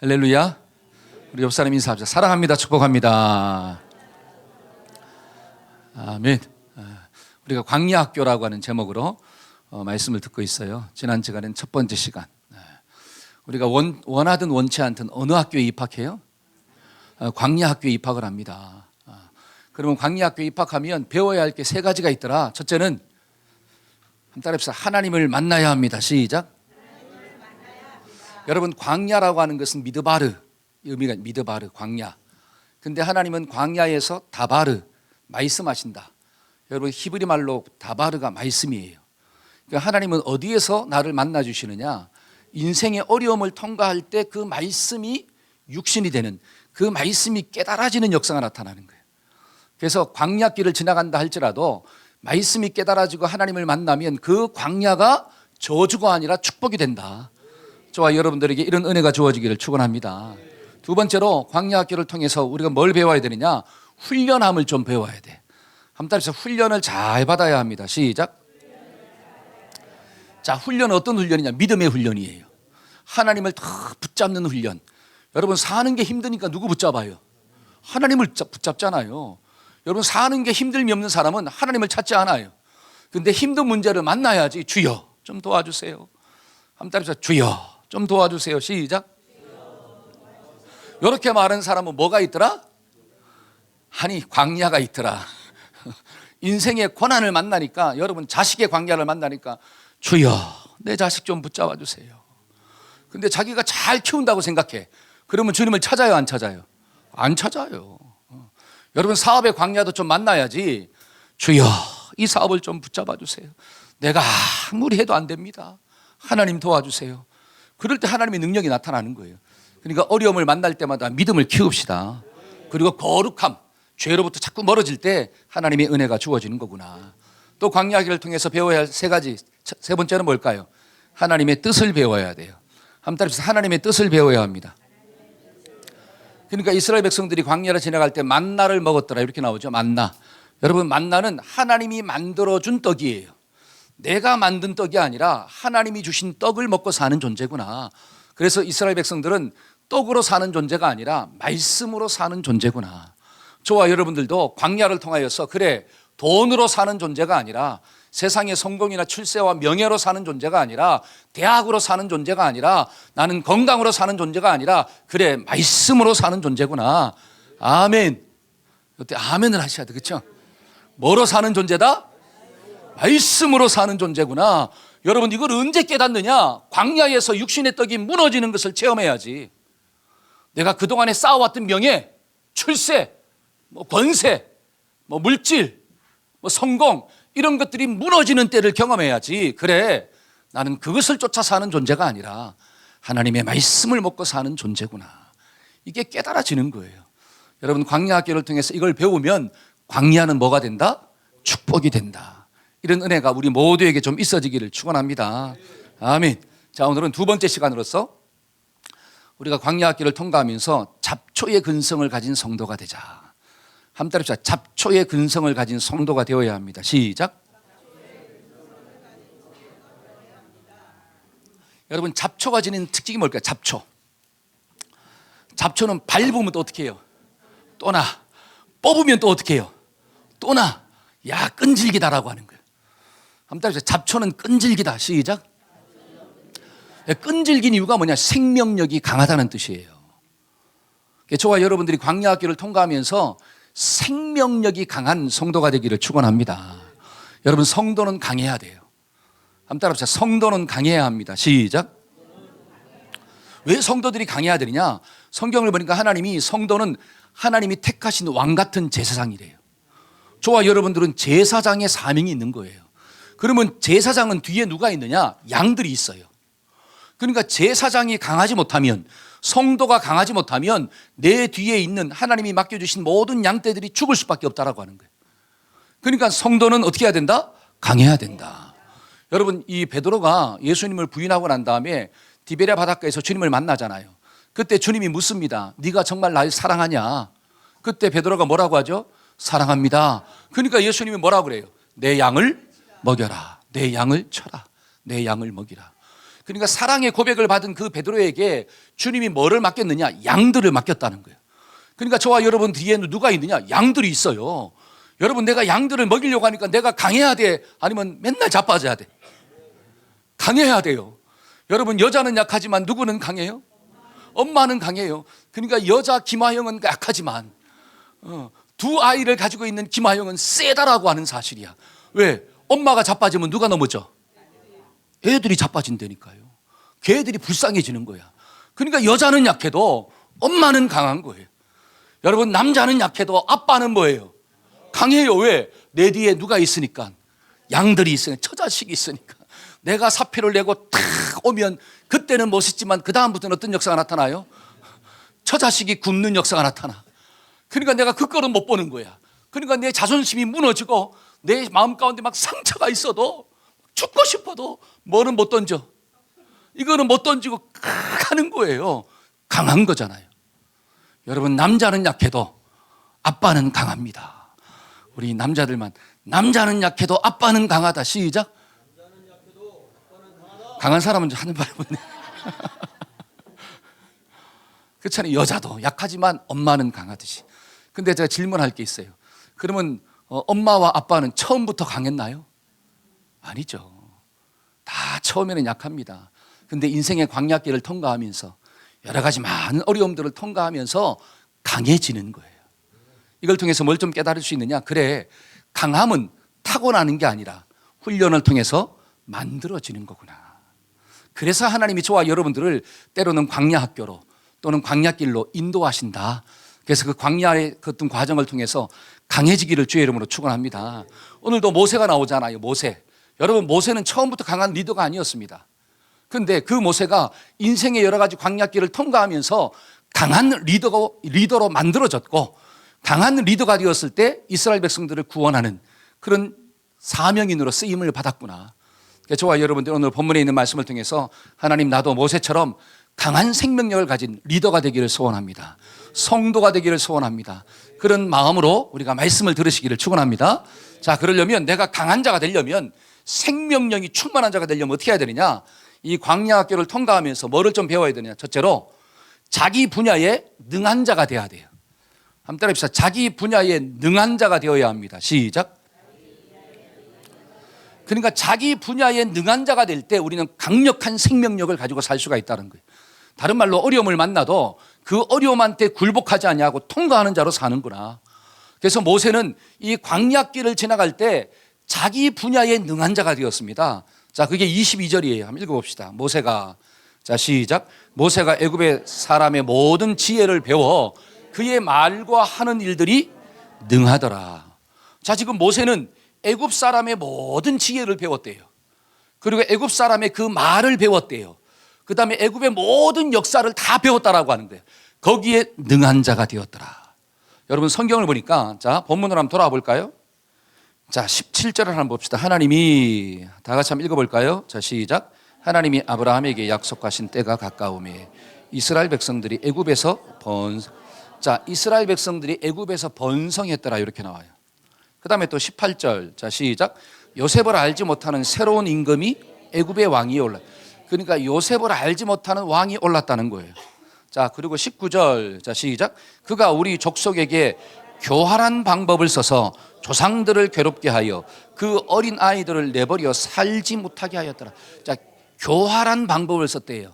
할렐루야. 우리 옆 사람 인사합시다. 사랑합니다. 축복합니다. 아멘. 우리가 광야학교라고 하는 제목으로 말씀을 듣고 있어요. 지난 시간엔 첫 번째 시간. 우리가 원하든 원치 않든 어느 학교에 입학해요? 광야학교에 입학을 합니다. 그러면 광야학교에 입학하면 배워야 할 게 세 가지가 있더라. 첫째는 한번 따라합시다. 하나님을 만나야 합니다. 시작. 여러분, 광야라고 하는 것은 미드바르, 의미가 미드바르, 광야. 근데 하나님은 광야에서 다바르, 말씀하신다. 여러분, 히브리 말로 다바르가 말씀이에요. 그러니까 하나님은 어디에서 나를 만나 주시느냐? 인생의 어려움을 통과할 때 그 말씀이 육신이 되는, 그 말씀이 깨달아지는 역사가 나타나는 거예요. 그래서 광야길을 지나간다 할지라도 말씀이 깨달아지고 하나님을 만나면 그 광야가 저주가 아니라 축복이 된다. 저와 여러분들에게 이런 은혜가 주어지기를 축원합니다. 두 번째로 광야학교를 통해서 우리가 뭘 배워야 되느냐? 훈련함을 좀 배워야 돼. 한 달에서 훈련을 잘 받아야 합니다. 시작. 자, 훈련은 어떤 훈련이냐? 믿음의 훈련이에요. 하나님을 더 붙잡는 훈련. 여러분, 사는 게 힘드니까 누구 붙잡아요? 하나님을 붙잡잖아요. 여러분, 사는 게 힘듦이 없는 사람은 하나님을 찾지 않아요. 근데 힘든 문제를 만나야지. 주여 좀 도와주세요. 한 달에서 주여 좀 도와주세요. 시작. 이렇게 말하는 사람은 뭐가 있더라? 아니, 광야가 있더라. 인생의 고난을 만나니까, 여러분, 자식의 광야를 만나니까 주여 내 자식 좀 붙잡아 주세요. 근데 자기가 잘 키운다고 생각해. 그러면 주님을 찾아요, 안 찾아요? 안 찾아요. 여러분, 사업의 광야도 좀 만나야지. 주여 이 사업을 좀 붙잡아 주세요. 내가 아무리 해도 안 됩니다. 하나님 도와주세요. 그럴 때 하나님의 능력이 나타나는 거예요. 그러니까 어려움을 만날 때마다 믿음을 키웁시다. 그리고 거룩함, 죄로부터 자꾸 멀어질 때 하나님의 은혜가 주어지는 거구나. 또 광야기를 통해서 배워야 할 세 가지. 세 번째는 뭘까요? 하나님의 뜻을 배워야 돼요. 한 달에서 하나님의 뜻을 배워야 합니다. 그러니까 이스라엘 백성들이 광야를 지나갈 때 만나를 먹었더라 이렇게 나오죠. 만나. 여러분, 만나는 하나님이 만들어준 떡이에요. 내가 만든 떡이 아니라 하나님이 주신 떡을 먹고 사는 존재구나. 그래서 이스라엘 백성들은 떡으로 사는 존재가 아니라 말씀으로 사는 존재구나. 저와 여러분들도 광야를 통하여서 그래, 돈으로 사는 존재가 아니라, 세상의 성공이나 출세와 명예로 사는 존재가 아니라, 대학으로 사는 존재가 아니라, 나는 건강으로 사는 존재가 아니라, 그래, 말씀으로 사는 존재구나. 아멘. 이때 아멘을 하셔야 돼. 그렇죠? 뭐로 사는 존재다? 말씀으로 사는 존재구나. 여러분, 이걸 언제 깨닫느냐? 광야에서 육신의 떡이 무너지는 것을 체험해야지. 내가 그동안에 쌓아왔던 명예, 출세, 권세, 물질, 성공, 이런 것들이 무너지는 때를 경험해야지. 그래, 나는 그것을 쫓아 사는 존재가 아니라 하나님의 말씀을 먹고 사는 존재구나. 이게 깨달아지는 거예요. 여러분, 광야학교를 통해서 이걸 배우면 광야는 뭐가 된다? 축복이 된다. 이런 은혜가 우리 모두에게 좀 있어지기를 축원합니다. 아멘. 자, 오늘은 두 번째 시간으로서 우리가 광야학교를 통과하면서 잡초의 근성을 가진 성도가 되자. 한 달 합시다. 잡초의 근성을 가진 성도가 되어야 합니다. 시작. 여러분, 잡초가 지닌 특징이 뭘까요? 잡초는 밟으면 또 어떻게 해요? 또 나. 뽑으면 또 어떻게 해요? 또 나. 야, 끈질기다라고 하는 거예요. 한 달 합시다. 잡초는 끈질기다. 시작. 끈질긴 이유가 뭐냐? 생명력이 강하다는 뜻이에요. 저와 여러분들이 광야학교를 통과하면서 생명력이 강한 성도가 되기를 축원합니다. 여러분, 성도는 강해야 돼요. 한번 따라합시다. 성도는 강해야 합니다. 시작. 왜 성도들이 강해야 되느냐? 성경을 보니까 하나님이, 성도는 하나님이 택하신 왕 같은 제사장이래요. 저와 여러분들은 제사장의 사명이 있는 거예요. 그러면 제사장은 뒤에 누가 있느냐? 양들이 있어요. 그러니까 제사장이 강하지 못하면, 성도가 강하지 못하면 내 뒤에 있는 하나님이 맡겨주신 모든 양떼들이 죽을 수밖에 없다라고 하는 거예요. 그러니까 성도는 어떻게 해야 된다? 강해야 된다. 여러분, 이 베드로가 예수님을 부인하고 난 다음에 디베랴 바닷가에서 주님을 만나잖아요. 그때 주님이 묻습니다. 네가 정말 날 사랑하냐? 그때 베드로가 뭐라고 하죠? 사랑합니다. 그러니까 예수님이 뭐라고 그래요? 내 양을 먹여라. 내 양을 쳐라. 내 양을 먹이라. 그러니까 사랑의 고백을 받은 그 베드로에게 주님이 뭐를 맡겼느냐? 양들을 맡겼다는 거예요. 그러니까 저와 여러분 뒤에는 누가 있느냐? 양들이 있어요. 여러분, 내가 양들을 먹이려고 하니까 내가 강해야 돼? 아니면 맨날 자빠져야 돼? 강해야 돼요. 여러분, 여자는 약하지만 누구는 강해요? 엄마는 강해요. 그러니까 여자 김하영은 약하지만 두 아이를 가지고 있는 김하영은 세다라고 하는 사실이야. 왜? 엄마가 자빠지면 누가 넘어져? 애들이 자빠진다니까요. 걔들이 불쌍해지는 거야. 그러니까 여자는 약해도 엄마는 강한 거예요. 여러분, 남자는 약해도 아빠는 뭐예요? 강해요. 왜? 내 뒤에 누가 있으니까. 양들이 있으니까, 처자식이 있으니까. 내가 사표를 내고 탁 오면 그때는 멋있지만 그 다음부터는 어떤 역사가 나타나요? 처자식이 굶는 역사가 나타나. 그러니까 내가 그 꼴은 못 보는 거야. 그러니까 내 자존심이 무너지고 내 마음 가운데 막 상처가 있어도 죽고 싶어도 뭐는 못 던져. 이거는 못 던지고 가는 거예요. 강한 거잖아요. 여러분, 남자는 약해도 아빠는 강합니다. 우리 남자들만, 남자는 약해도 아빠는 강하다. 시작. 강한 사람은 하는 말을 못내. 그렇잖아요. 여자도 약하지만 엄마는 강하듯이. 근데 제가 질문할 게 있어요. 그러면 엄마와 아빠는 처음부터 강했나요? 아니죠. 다 처음에는 약합니다. 근데 인생의 광야길을 통과하면서 여러 가지 많은 어려움들을 통과하면서 강해지는 거예요. 이걸 통해서 뭘 좀 깨달을 수 있느냐? 그래, 강함은 타고나는 게 아니라 훈련을 통해서 만들어지는 거구나. 그래서 하나님이 저와 여러분들을 때로는 광야 학교로 또는 광야길로 인도하신다. 그래서 그 광야의 그 어떤 과정을 통해서 강해지기를 주의 이름으로 축원합니다. 오늘도 모세가 나오잖아요. 모세. 여러분, 모세는 처음부터 강한 리더가 아니었습니다. 그런데 그 모세가 인생의 여러 가지 광야길을 통과하면서 강한 리더로 만들어졌고, 강한 리더가 되었을 때 이스라엘 백성들을 구원하는 그런 사명인으로 쓰임을 받았구나. 저와 여러분들 오늘 본문에 있는 말씀을 통해서 하나님, 나도 모세처럼 강한 생명력을 가진 리더가 되기를 소원합니다. 성도가 되기를 소원합니다. 그런 마음으로 우리가 말씀을 들으시기를 축원합니다. 자, 그러려면, 내가 강한 자가 되려면, 생명력이 충만한 자가 되려면 어떻게 해야 되느냐? 이 광야 학교를 통과하면서 뭐를 좀 배워야 되느냐? 첫째로 자기 분야에 능한 자가 되어야 돼요. 한번 따라합시다. 자기 분야에 능한 자가 되어야 합니다. 시작. 그러니까 자기 분야에 능한 자가 될 때 우리는 강력한 생명력을 가지고 살 수가 있다는 거예요. 다른 말로 어려움을 만나도 그 어려움한테 굴복하지 아니하고 통과하는 자로 사는구나. 그래서 모세는 이 광야길을 지나갈 때 자기 분야에 능한 자가 되었습니다. 자, 그게 22절이에요. 한번 읽어봅시다. 모세가, 자, 시작. 모세가 애굽의 사람의 모든 지혜를 배워 그의 말과 하는 일들이 능하더라. 자, 지금 모세는 애굽 사람의 모든 지혜를 배웠대요. 그리고 애굽 사람의 그 말을 배웠대요. 그 다음에 애굽의 모든 역사를 다 배웠다라고 하는 거예요. 거기에 능한 자가 되었더라. 여러분, 성경을 보니까, 자, 본문으로 한번 돌아와 볼까요? 자, 17절을 한번 봅시다. 하나님이, 다 같이 한번 읽어볼까요? 자, 시작. 하나님이 아브라함에게 약속하신 때가 가까우매 이스라엘 백성들이 애굽에서 이스라엘 백성들이 애굽에서 번성했더라. 이렇게 나와요. 그 다음에 또 18절, 자, 시작. 요셉을 알지 못하는 새로운 임금이 애굽의 왕이 올라. 그러니까 요셉을 알지 못하는 왕이 올랐다는 거예요. 자, 그리고 19절, 자, 시작. 그가 우리 족속에게 교활한 방법을 써서 조상들을 괴롭게 하여 그 어린 아이들을 내버려 살지 못하게 하였더라. 자, 교활한 방법을 썼대요.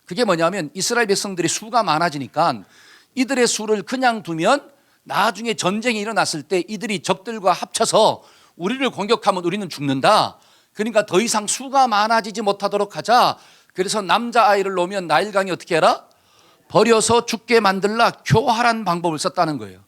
그게 뭐냐면 이스라엘 백성들이 수가 많아지니까 이들의 수를 그냥 두면 나중에 전쟁이 일어났을 때 이들이 적들과 합쳐서 우리를 공격하면 우리는 죽는다. 그러니까 더 이상 수가 많아지지 못하도록 하자. 그래서 남자아이를 놓으면 나일강이 어떻게 해라? 버려서 죽게 만들라. 교활한 방법을 썼다는 거예요.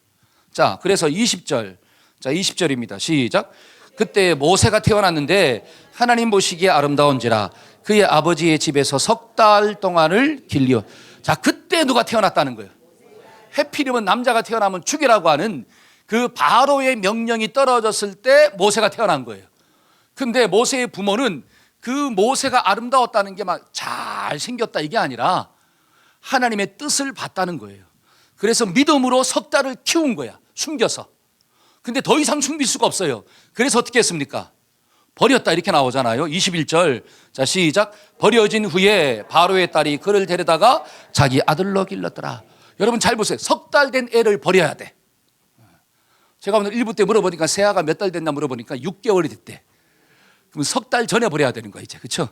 자, 그래서 20절. 자, 20절입니다. 시작. 그때 모세가 태어났는데 하나님 보시기에 아름다운지라 그의 아버지의 집에서 석 달 동안을 길리어. 자, 그때 누가 태어났다는 거예요? 해필이면 남자가 태어나면 죽이라고 하는 그 바로의 명령이 떨어졌을 때 모세가 태어난 거예요. 근데 모세의 부모는 그 모세가 아름다웠다는 게 막 잘생겼다 이게 아니라 하나님의 뜻을 봤다는 거예요. 그래서 믿음으로 석 달을 키운 거야. 숨겨서. 근데 더 이상 숨길 수가 없어요. 그래서 어떻게 했습니까? 버렸다 이렇게 나오잖아요. 21절. 자, 시작. 버려진 후에 바로의 딸이 그를 데려다가 자기 아들로 길렀더라. 여러분 잘 보세요. 석 달 된 애를 버려야 돼. 제가 오늘 1부 때 물어보니까 세아가 몇 달 됐나 물어보니까 6개월이 됐대. 그럼 석 달 전에 버려야 되는 거야 이제. 그렇죠?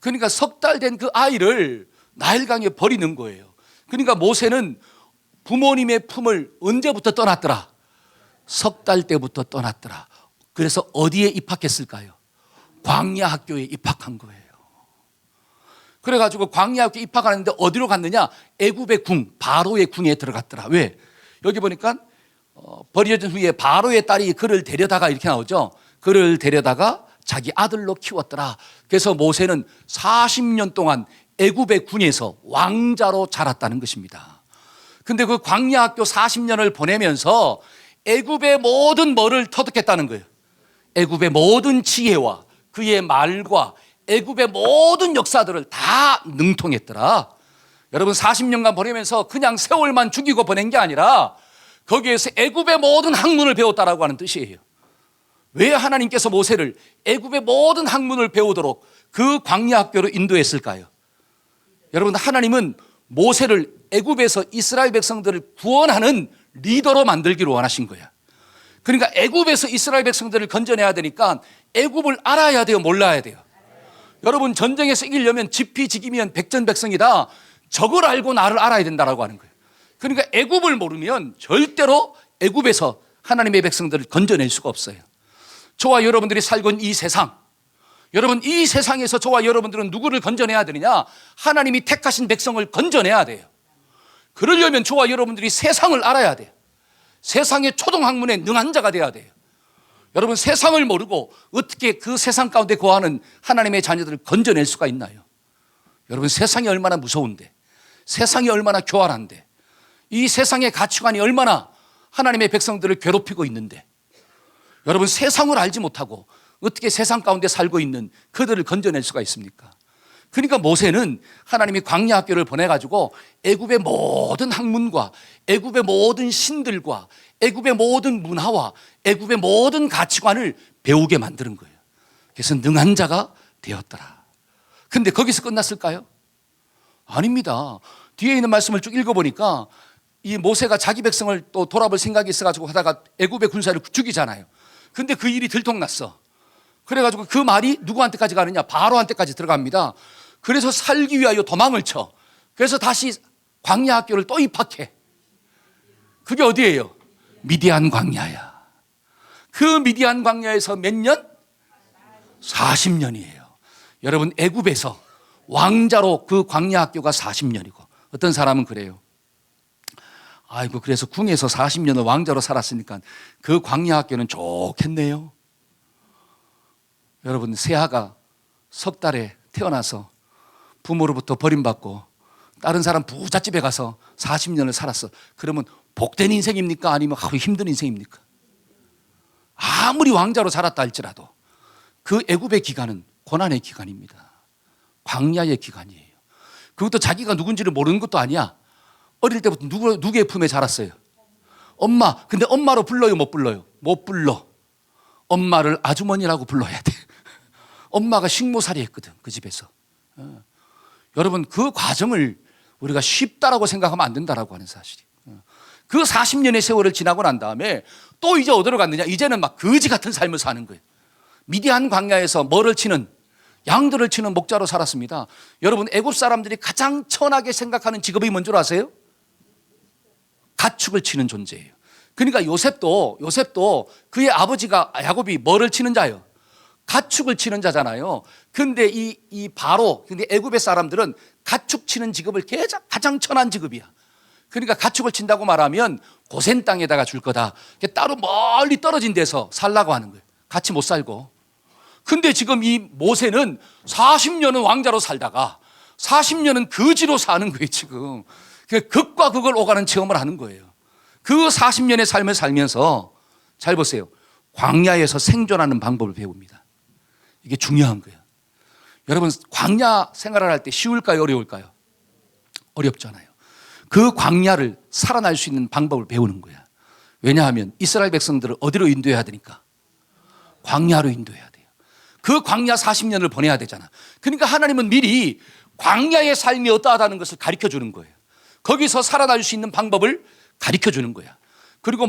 그러니까 석 달 된 그 아이를 나일강에 버리는 거예요. 그러니까 모세는 부모님의 품을 언제부터 떠났더라? 석 달 때부터 떠났더라. 그래서 어디에 입학했을까요? 광야 학교에 입학한 거예요. 그래가지고 광야 학교에 입학하는데 어디로 갔느냐? 애굽의 궁, 바로의 궁에 들어갔더라. 왜? 여기 보니까 버려진 후에 바로의 딸이 그를 데려다가 이렇게 나오죠. 그를 데려다가 자기 아들로 키웠더라. 그래서 모세는 40년 동안 애굽의 궁에서 왕자로 자랐다는 것입니다. 근데 그 광야 학교 40년을 보내면서 애굽의 모든 뭐를 터득했다는 거예요. 애굽의 모든 지혜와 그의 말과 애굽의 모든 역사들을 다 능통했더라. 여러분 40년간 보내면서 그냥 세월만 죽이고 보낸 게 아니라 거기에서 애굽의 모든 학문을 배웠다라고 하는 뜻이에요. 왜 하나님께서 모세를 애굽의 모든 학문을 배우도록 그 광야 학교로 인도했을까요? 여러분 하나님은 모세를 애굽에서 이스라엘 백성들을 구원하는 리더로 만들기로 원하신 거야. 그러니까 애굽에서 이스라엘 백성들을 건져내야 되니까 애굽을 알아야 돼요, 몰라야 돼요? 여러분 전쟁에서 이기려면 지피지기면 백전백승이다. 적을 알고 나를 알아야 된다라고 하는 거예요. 그러니까 애굽을 모르면 절대로 애굽에서 하나님의 백성들을 건져낼 수가 없어요. 저와 여러분들이 살고 있는 이 세상, 여러분 이 세상에서 저와 여러분들은 누구를 건져내야 되느냐? 하나님이 택하신 백성을 건져내야 돼요. 그러려면 저와 여러분들이 세상을 알아야 돼요. 세상의 초등학문에 능한 자가 돼야 돼요. 여러분 세상을 모르고 어떻게 그 세상 가운데 거하는 하나님의 자녀들을 건져낼 수가 있나요? 여러분 세상이 얼마나 무서운데, 세상이 얼마나 교활한데, 이 세상의 가치관이 얼마나 하나님의 백성들을 괴롭히고 있는데, 여러분 세상을 알지 못하고 어떻게 세상 가운데 살고 있는 그들을 건져낼 수가 있습니까? 그러니까 모세는 하나님이 광야 학교를 보내가지고 애굽의 모든 학문과 애굽의 모든 신들과 애굽의 모든 문화와 애굽의 모든 가치관을 배우게 만드는 거예요. 그래서 능한 자가 되었더라. 근데 거기서 끝났을까요? 아닙니다. 뒤에 있는 말씀을 쭉 읽어보니까 이 모세가 자기 백성을 또 돌아볼 생각이 있어가지고 하다가 애굽의 군사를 죽이잖아요. 근데 그 일이 들통났어. 그래가지고 그 말이 누구한테까지 가느냐? 바로한테까지 들어갑니다. 그래서 살기 위하여 도망을 쳐. 그래서 다시 광야 학교를 또 입학해. 그게 어디예요? 미디안 광야야. 그 미디안 광야에서 몇 년? 40년이에요. 여러분 애굽에서 왕자로 그 광야 학교가 40년이고 어떤 사람은 그래요. 아이고 그래서 궁에서 40년을 왕자로 살았으니까 그 광야 학교는 좋겠네요. 여러분 세아가 석 달에 태어나서 부모로부터 버림받고 다른 사람 부잣집에 가서 40년을 살았어. 그러면 복된 인생입니까? 아니면 힘든 인생입니까? 아무리 왕자로 자랐다 할지라도 그 애굽의 기간은 고난의 기간입니다. 광야의 기간이에요. 그것도 자기가 누군지를 모르는 것도 아니야. 어릴 때부터 누구의 품에 자랐어요? 엄마. 근데 엄마로 불러요, 못 불러요? 못 불러. 엄마를 아주머니라고 불러야 돼. 엄마가 식모살이 했거든, 그 집에서. 여러분 그 과정을 우리가 쉽다라고 생각하면 안 된다라고 하는 사실이. 그 40년의 세월을 지나고 난 다음에 또 이제 어디로 갔느냐? 이제는 막 거지 같은 삶을 사는 거예요. 미디안 광야에서 뭐를 치는, 양들을 치는 목자로 살았습니다. 여러분 애굽 사람들이 가장 천하게 생각하는 직업이 뭔 줄 아세요? 가축을 치는 존재예요. 그러니까 요셉도 그의 아버지가 야곱이 뭐를 치는 자예요? 가축을 치는 자잖아요. 근데 이 바로, 근데 애굽의 사람들은 가축 치는 직업을 가장 천한 직업이야. 그러니까 가축을 친다고 말하면 고센 땅에다가 줄 거다. 따로 멀리 떨어진 데서 살라고 하는 거예요. 같이 못 살고. 근데 지금 이 모세는 40년은 왕자로 살다가 40년은 거지로 사는 거예요, 지금. 극과 극을 오가는 체험을 하는 거예요. 그 40년의 삶을 살면서 잘 보세요. 광야에서 생존하는 방법을 배웁니다. 이게 중요한 거예요. 여러분 광야 생활을 할 때 쉬울까요? 어려울까요? 어렵잖아요. 그 광야를 살아날 수 있는 방법을 배우는 거야. 왜냐하면 이스라엘 백성들을 어디로 인도해야 되니까? 광야로 인도해야 돼요. 그 광야 40년을 보내야 되잖아. 그러니까 하나님은 미리 광야의 삶이 어떠하다는 것을 가르쳐 주는 거예요. 거기서 살아날 수 있는 방법을 가르쳐 주는 거야. 그리고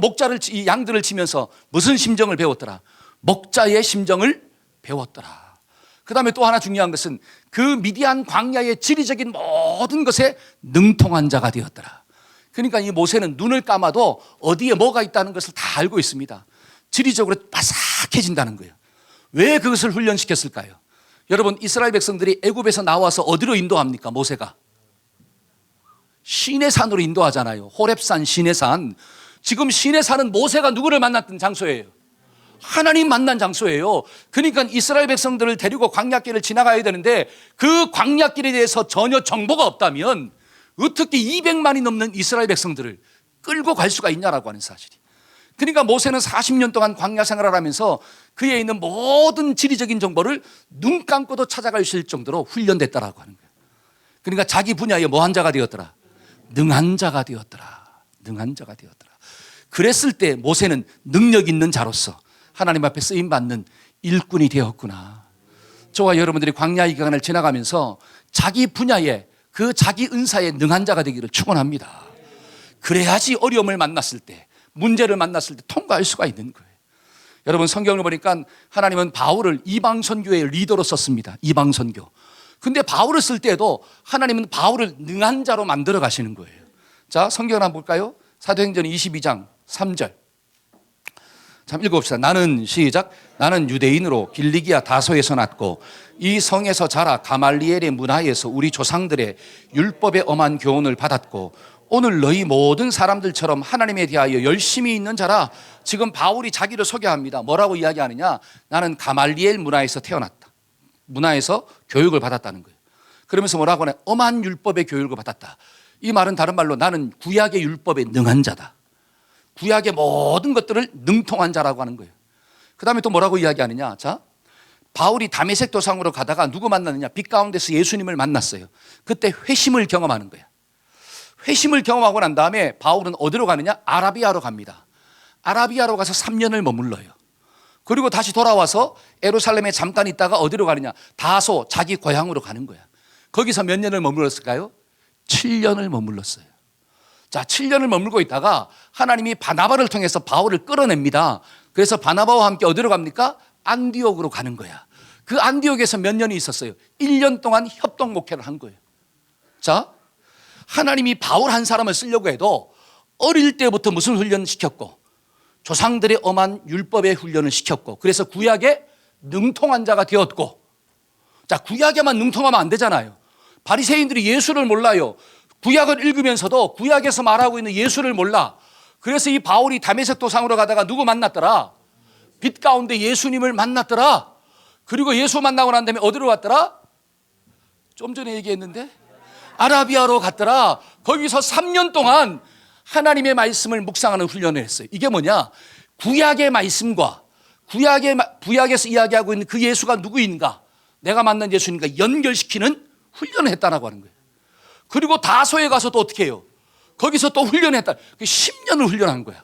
이 양들을 치면서 무슨 심정을 배웠더라? 목자의 심정을 배웠더라. 그 다음에 또 하나 중요한 것은 그 미디안 광야의 지리적인 모든 것에 능통한 자가 되었더라. 그러니까 이 모세는 눈을 감아도 어디에 뭐가 있다는 것을 다 알고 있습니다. 지리적으로 바삭해진다는 거예요. 왜 그것을 훈련시켰을까요? 여러분, 이스라엘 백성들이 애굽에서 나와서 어디로 인도합니까? 모세가 시내산으로 인도하잖아요. 호렙산, 시내산. 지금 시내산은 모세가 누구를 만났던 장소예요? 하나님 만난 장소예요. 그러니까 이스라엘 백성들을 데리고 광야길을 지나가야 되는데 그 광야길에 대해서 전혀 정보가 없다면 어떻게 200만이 넘는 이스라엘 백성들을 끌고 갈 수가 있냐라고 하는 사실이. 그러니까 모세는 40년 동안 광야 생활을 하면서 그에 있는 모든 지리적인 정보를 눈 감고도 찾아갈 수 있을 정도로 훈련됐다라고 하는 거예요. 그러니까 자기 분야에 뭐한 자가 되었더라? 능한 자가 되었더라. 능한 자가 되었더라. 그랬을 때 모세는 능력 있는 자로서 하나님 앞에 쓰임받는 일꾼이 되었구나. 저와 여러분들이 광야의 기간을 지나가면서 자기 분야에 그 자기 은사에 능한 자가 되기를 축원합니다. 그래야지 어려움을 만났을 때, 문제를 만났을 때 통과할 수가 있는 거예요. 여러분, 성경을 보니까 하나님은 바울을 이방 선교의 리더로 썼습니다. 이방 선교. 근데 바울을 쓸 때에도 하나님은 바울을 능한 자로 만들어 가시는 거예요. 자, 성경을 한번 볼까요? 사도행전 22장 3절. 참 읽어봅시다. 나는 시작. 나는 유대인으로 길리기아 다소에서 났고 이 성에서 자라 가말리엘의 문화에서 우리 조상들의 율법의 엄한 교훈을 받았고 오늘 너희 모든 사람들처럼 하나님에 대하여 열심히 있는 자라. 지금 바울이 자기를 소개합니다. 뭐라고 이야기하느냐? 나는 가말리엘 문화에서 태어났다. 문화에서 교육을 받았다는 거예요. 그러면서 뭐라고 하냐? 엄한 율법의 교육을 받았다. 이 말은 다른 말로 나는 구약의 율법에 능한 자다. 구약의 모든 것들을 능통한 자라고 하는 거예요. 그 다음에 또 뭐라고 이야기하느냐? 자, 바울이 다메섹 도상으로 가다가 누구 만났느냐? 빛 가운데서 예수님을 만났어요. 그때 회심을 경험하는 거야. 회심을 경험하고 난 다음에 바울은 어디로 가느냐? 아라비아로 갑니다. 아라비아로 가서 3년을 머물러요. 그리고 다시 돌아와서 예루살렘에 잠깐 있다가 어디로 가느냐? 다소, 자기 고향으로 가는 거야. 거기서 몇 년을 머물렀을까요? 7년을 머물렀어요. 자, 7년을 머물고 있다가 하나님이 바나바를 통해서 바울을 끌어냅니다. 그래서 바나바와 함께 어디로 갑니까? 안디옥으로 가는 거야. 그 안디옥에서 몇 년이 있었어요? 1년 동안 협동 목회를 한 거예요. 자, 하나님이 바울 한 사람을 쓰려고 해도 어릴 때부터 무슨 훈련을 시켰고 조상들의 엄한 율법의 훈련을 시켰고 그래서 구약에 능통한 자가 되었고. 자, 구약에만 능통하면 안 되잖아요. 바리새인들이 예수를 몰라요. 구약을 읽으면서도 구약에서 말하고 있는 예수를 몰라. 그래서 이 바울이 다메섹 도상으로 가다가 누구 만났더라? 빛 가운데 예수님을 만났더라. 그리고 예수 만나고 난 다음에 어디로 갔더라? 좀 전에 얘기했는데 아라비아로 갔더라. 거기서 3년 동안 하나님의 말씀을 묵상하는 훈련을 했어요. 이게 뭐냐? 구약의 말씀과 구약에서 이야기하고 있는 그 예수가 누구인가? 내가 만난 예수인가? 연결시키는 훈련을 했다라고 하는 거예요. 그리고 다소에 가서 또 어떻게 해요? 거기서 또 훈련했다. 10년을 훈련한 거야.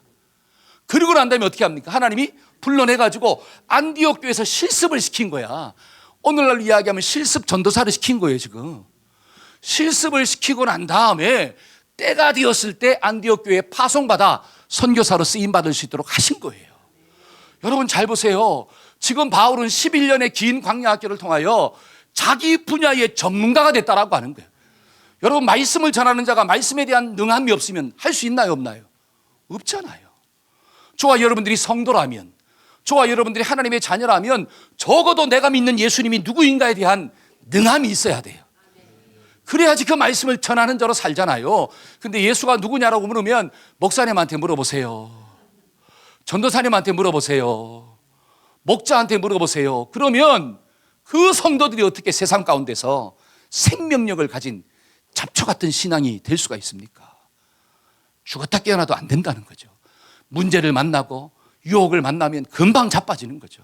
그리고 난 다음에 어떻게 합니까? 하나님이 불러내가지고 안디옥 교회에서 실습을 시킨 거야. 오늘날 이야기하면 실습 전도사를 시킨 거예요, 지금. 실습을 시키고 난 다음에 때가 되었을 때 안디옥 교회에 파송받아 선교사로 쓰임받을 수 있도록 하신 거예요. 여러분 잘 보세요. 지금 바울은 11년의 긴 광야 학교를 통하여 자기 분야의 전문가가 됐다라고 하는 거예요. 여러분 말씀을 전하는 자가 말씀에 대한 능함이 없으면 할 수 있나요, 없나요? 없잖아요. 저와 여러분들이 성도라면, 저와 여러분들이 하나님의 자녀라면 적어도 내가 믿는 예수님이 누구인가에 대한 능함이 있어야 돼요. 그래야지 그 말씀을 전하는 자로 살잖아요. 근데 예수가 누구냐라고 물으면 목사님한테 물어보세요. 전도사님한테 물어보세요. 목자한테 물어보세요. 그러면 그 성도들이 어떻게 세상 가운데서 생명력을 가진 잡초 같은 신앙이 될 수가 있습니까? 죽었다 깨어나도 안 된다는 거죠. 문제를 만나고 유혹을 만나면 금방 자빠지는 거죠.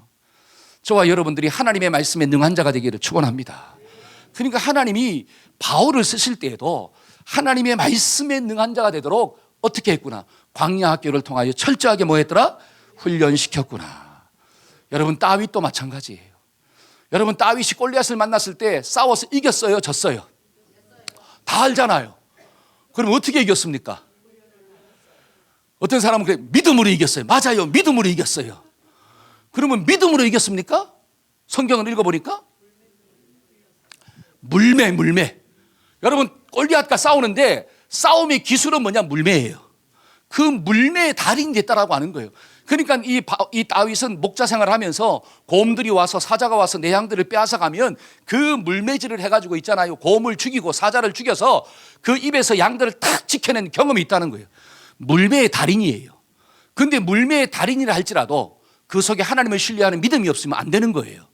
저와 여러분들이 하나님의 말씀에 능한 자가 되기를 축원합니다. 그러니까 하나님이 바울을 쓰실 때에도 하나님의 말씀에 능한 자가 되도록 어떻게 했구나? 광야 학교를 통하여 철저하게 뭐 했더라? 훈련시켰구나. 여러분 다윗도 마찬가지예요. 여러분, 다윗이 골리앗을 만났을 때 싸워서 이겼어요, 졌어요? 다 알잖아요. 그럼 어떻게 이겼습니까? 어떤 사람은 그래, 믿음으로 이겼어요. 맞아요, 믿음으로 이겼어요. 그러면 믿음으로 이겼습니까? 성경을 읽어보니까 물매. 여러분, 골리앗과 싸우는데 싸움의 기술은 뭐냐? 물매예요. 그 물매의 달인이 됐다라고 하는 거예요. 그러니까 이 다윗은 목자 생활을 하면서 곰들이 와서, 사자가 와서 내 양들을 빼앗아가면 그 물매질을 해가지고 있잖아요. 곰을 죽이고 사자를 죽여서 그 입에서 양들을 탁 지켜낸 경험이 있다는 거예요. 물매의 달인이에요. 근데 물매의 달인이라 할지라도 그 속에 하나님을 신뢰하는 믿음이 없으면 안 되는 거예요.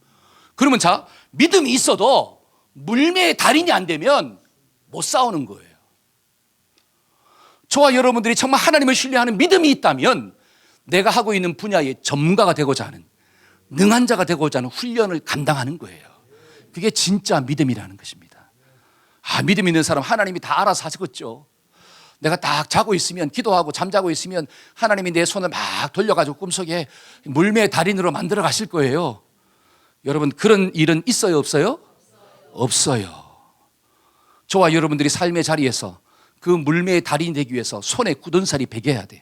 그러면 자, 믿음이 있어도 물매의 달인이 안 되면 못 싸우는 거예요. 저와 여러분들이 정말 하나님을 신뢰하는 믿음이 있다면 내가 하고 있는 분야의 전문가가 되고자 하는, 능한 자가 되고자 하는 훈련을 감당하는 거예요. 그게 진짜 믿음이라는 것입니다. 믿음 있는 사람 하나님이 다 알아서 하시겠죠. 내가 딱 자고 있으면, 기도하고 잠자고 있으면 하나님이 내 손을 막 돌려가지고 꿈속에 물매 달인으로 만들어 가실 거예요. 여러분, 그런 일은 있어요, 없어요? 없어요. 저와 여러분들이 삶의 자리에서 그 물매의 달인이 되기 위해서 손에 굳은 살이 배겨야 돼요.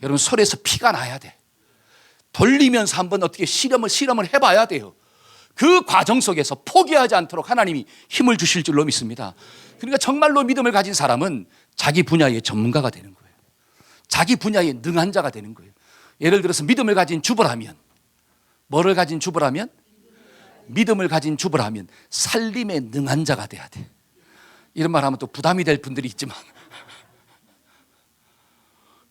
여러분, 손에서 피가 나야 돼. 돌리면서 한번 어떻게 실험을 해봐야 돼요. 그 과정 속에서 포기하지 않도록 하나님이 힘을 주실 줄로 믿습니다. 그러니까 정말로 믿음을 가진 사람은 자기 분야의 전문가가 되는 거예요. 자기 분야의 능한 자가 되는 거예요. 예를 들어서 믿음을 가진 주부라면, 뭐를 가진 주부라면? 믿음을 가진 주부라면 살림에 능한 자가 돼야 돼. 이런 말 하면 또 부담이 될 분들이 있지만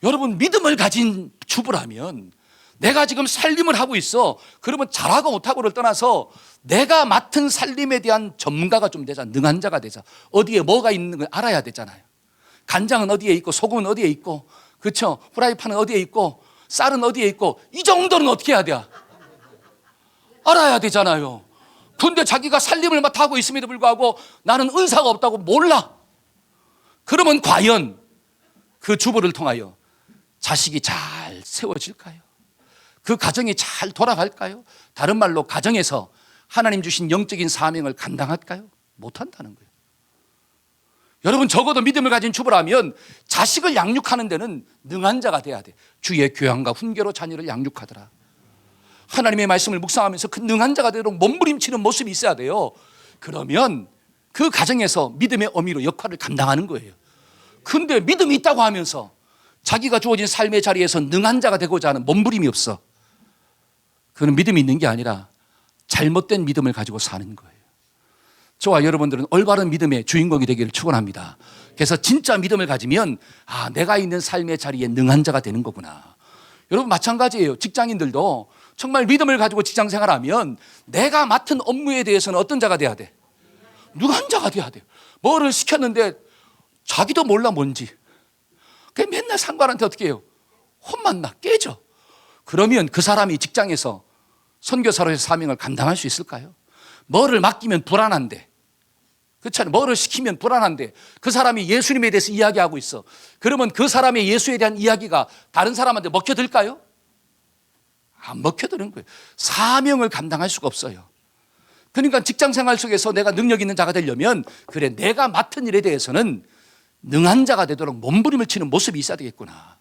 여러분, 믿음을 가진 주부라면 내가 지금 살림을 하고 있어. 그러면 잘하고 못하고를 떠나서 내가 맡은 살림에 대한 전문가가 좀 되자. 능한 자가 되자. 어디에 뭐가 있는 걸 알아야 되잖아요. 간장은 어디에 있고 소금은 어디에 있고, 그렇죠? 후라이팬은 어디에 있고 쌀은 어디에 있고, 이 정도는 어떻게 해야 돼? 알아야 되잖아요. 근데 자기가 살림을 맡아하고 있음에도 불구하고 나는 은사가 없다고 몰라. 그러면 과연 그 주부를 통하여 자식이 잘 세워질까요? 그 가정이 잘 돌아갈까요? 다른 말로 가정에서 하나님 주신 영적인 사명을 감당할까요? 못한다는 거예요. 여러분, 적어도 믿음을 가진 주부라면 자식을 양육하는 데는 능한 자가 돼야 돼. 주의 교양과 훈계로 자녀를 양육하더라. 하나님의 말씀을 묵상하면서 그 능한 자가 되도록 몸부림치는 모습이 있어야 돼요. 그러면 그 가정에서 믿음의 어미로 역할을 감당하는 거예요. 근데 믿음이 있다고 하면서 자기가 주어진 삶의 자리에서 능한 자가 되고자 하는 몸부림이 없어. 그건 믿음이 있는 게 아니라 잘못된 믿음을 가지고 사는 거예요. 저와 여러분들은 올바른 믿음의 주인공이 되기를 축원합니다. 그래서 진짜 믿음을 가지면 내가 있는 삶의 자리에 능한 자가 되는 거구나. 여러분, 마찬가지예요. 직장인들도 정말 믿음을 가지고 직장 생활하면 내가 맡은 업무에 대해서는 어떤 자가 돼야 돼? 능한 자가 돼야 돼요. 뭐를 시켰는데 자기도 몰라 뭔지. 그냥 맨날 상관한테 어떻게 해요? 혼만 나, 깨져. 그러면 그 사람이 직장에서 선교사로의 사명을 감당할 수 있을까요? 뭐를 맡기면 불안한데, 그렇잖아요. 뭐를 시키면 불안한데 그 사람이 예수님에 대해서 이야기하고 있어. 그러면 그 사람의 예수에 대한 이야기가 다른 사람한테 먹혀들까요? 안 먹혀드는 거예요. 사명을 감당할 수가 없어요. 그러니까 직장 생활 속에서 내가 능력 있는 자가 되려면, 그래, 내가 맡은 일에 대해서는 능한 자가 되도록 몸부림을 치는 모습이 있어야 되겠구나.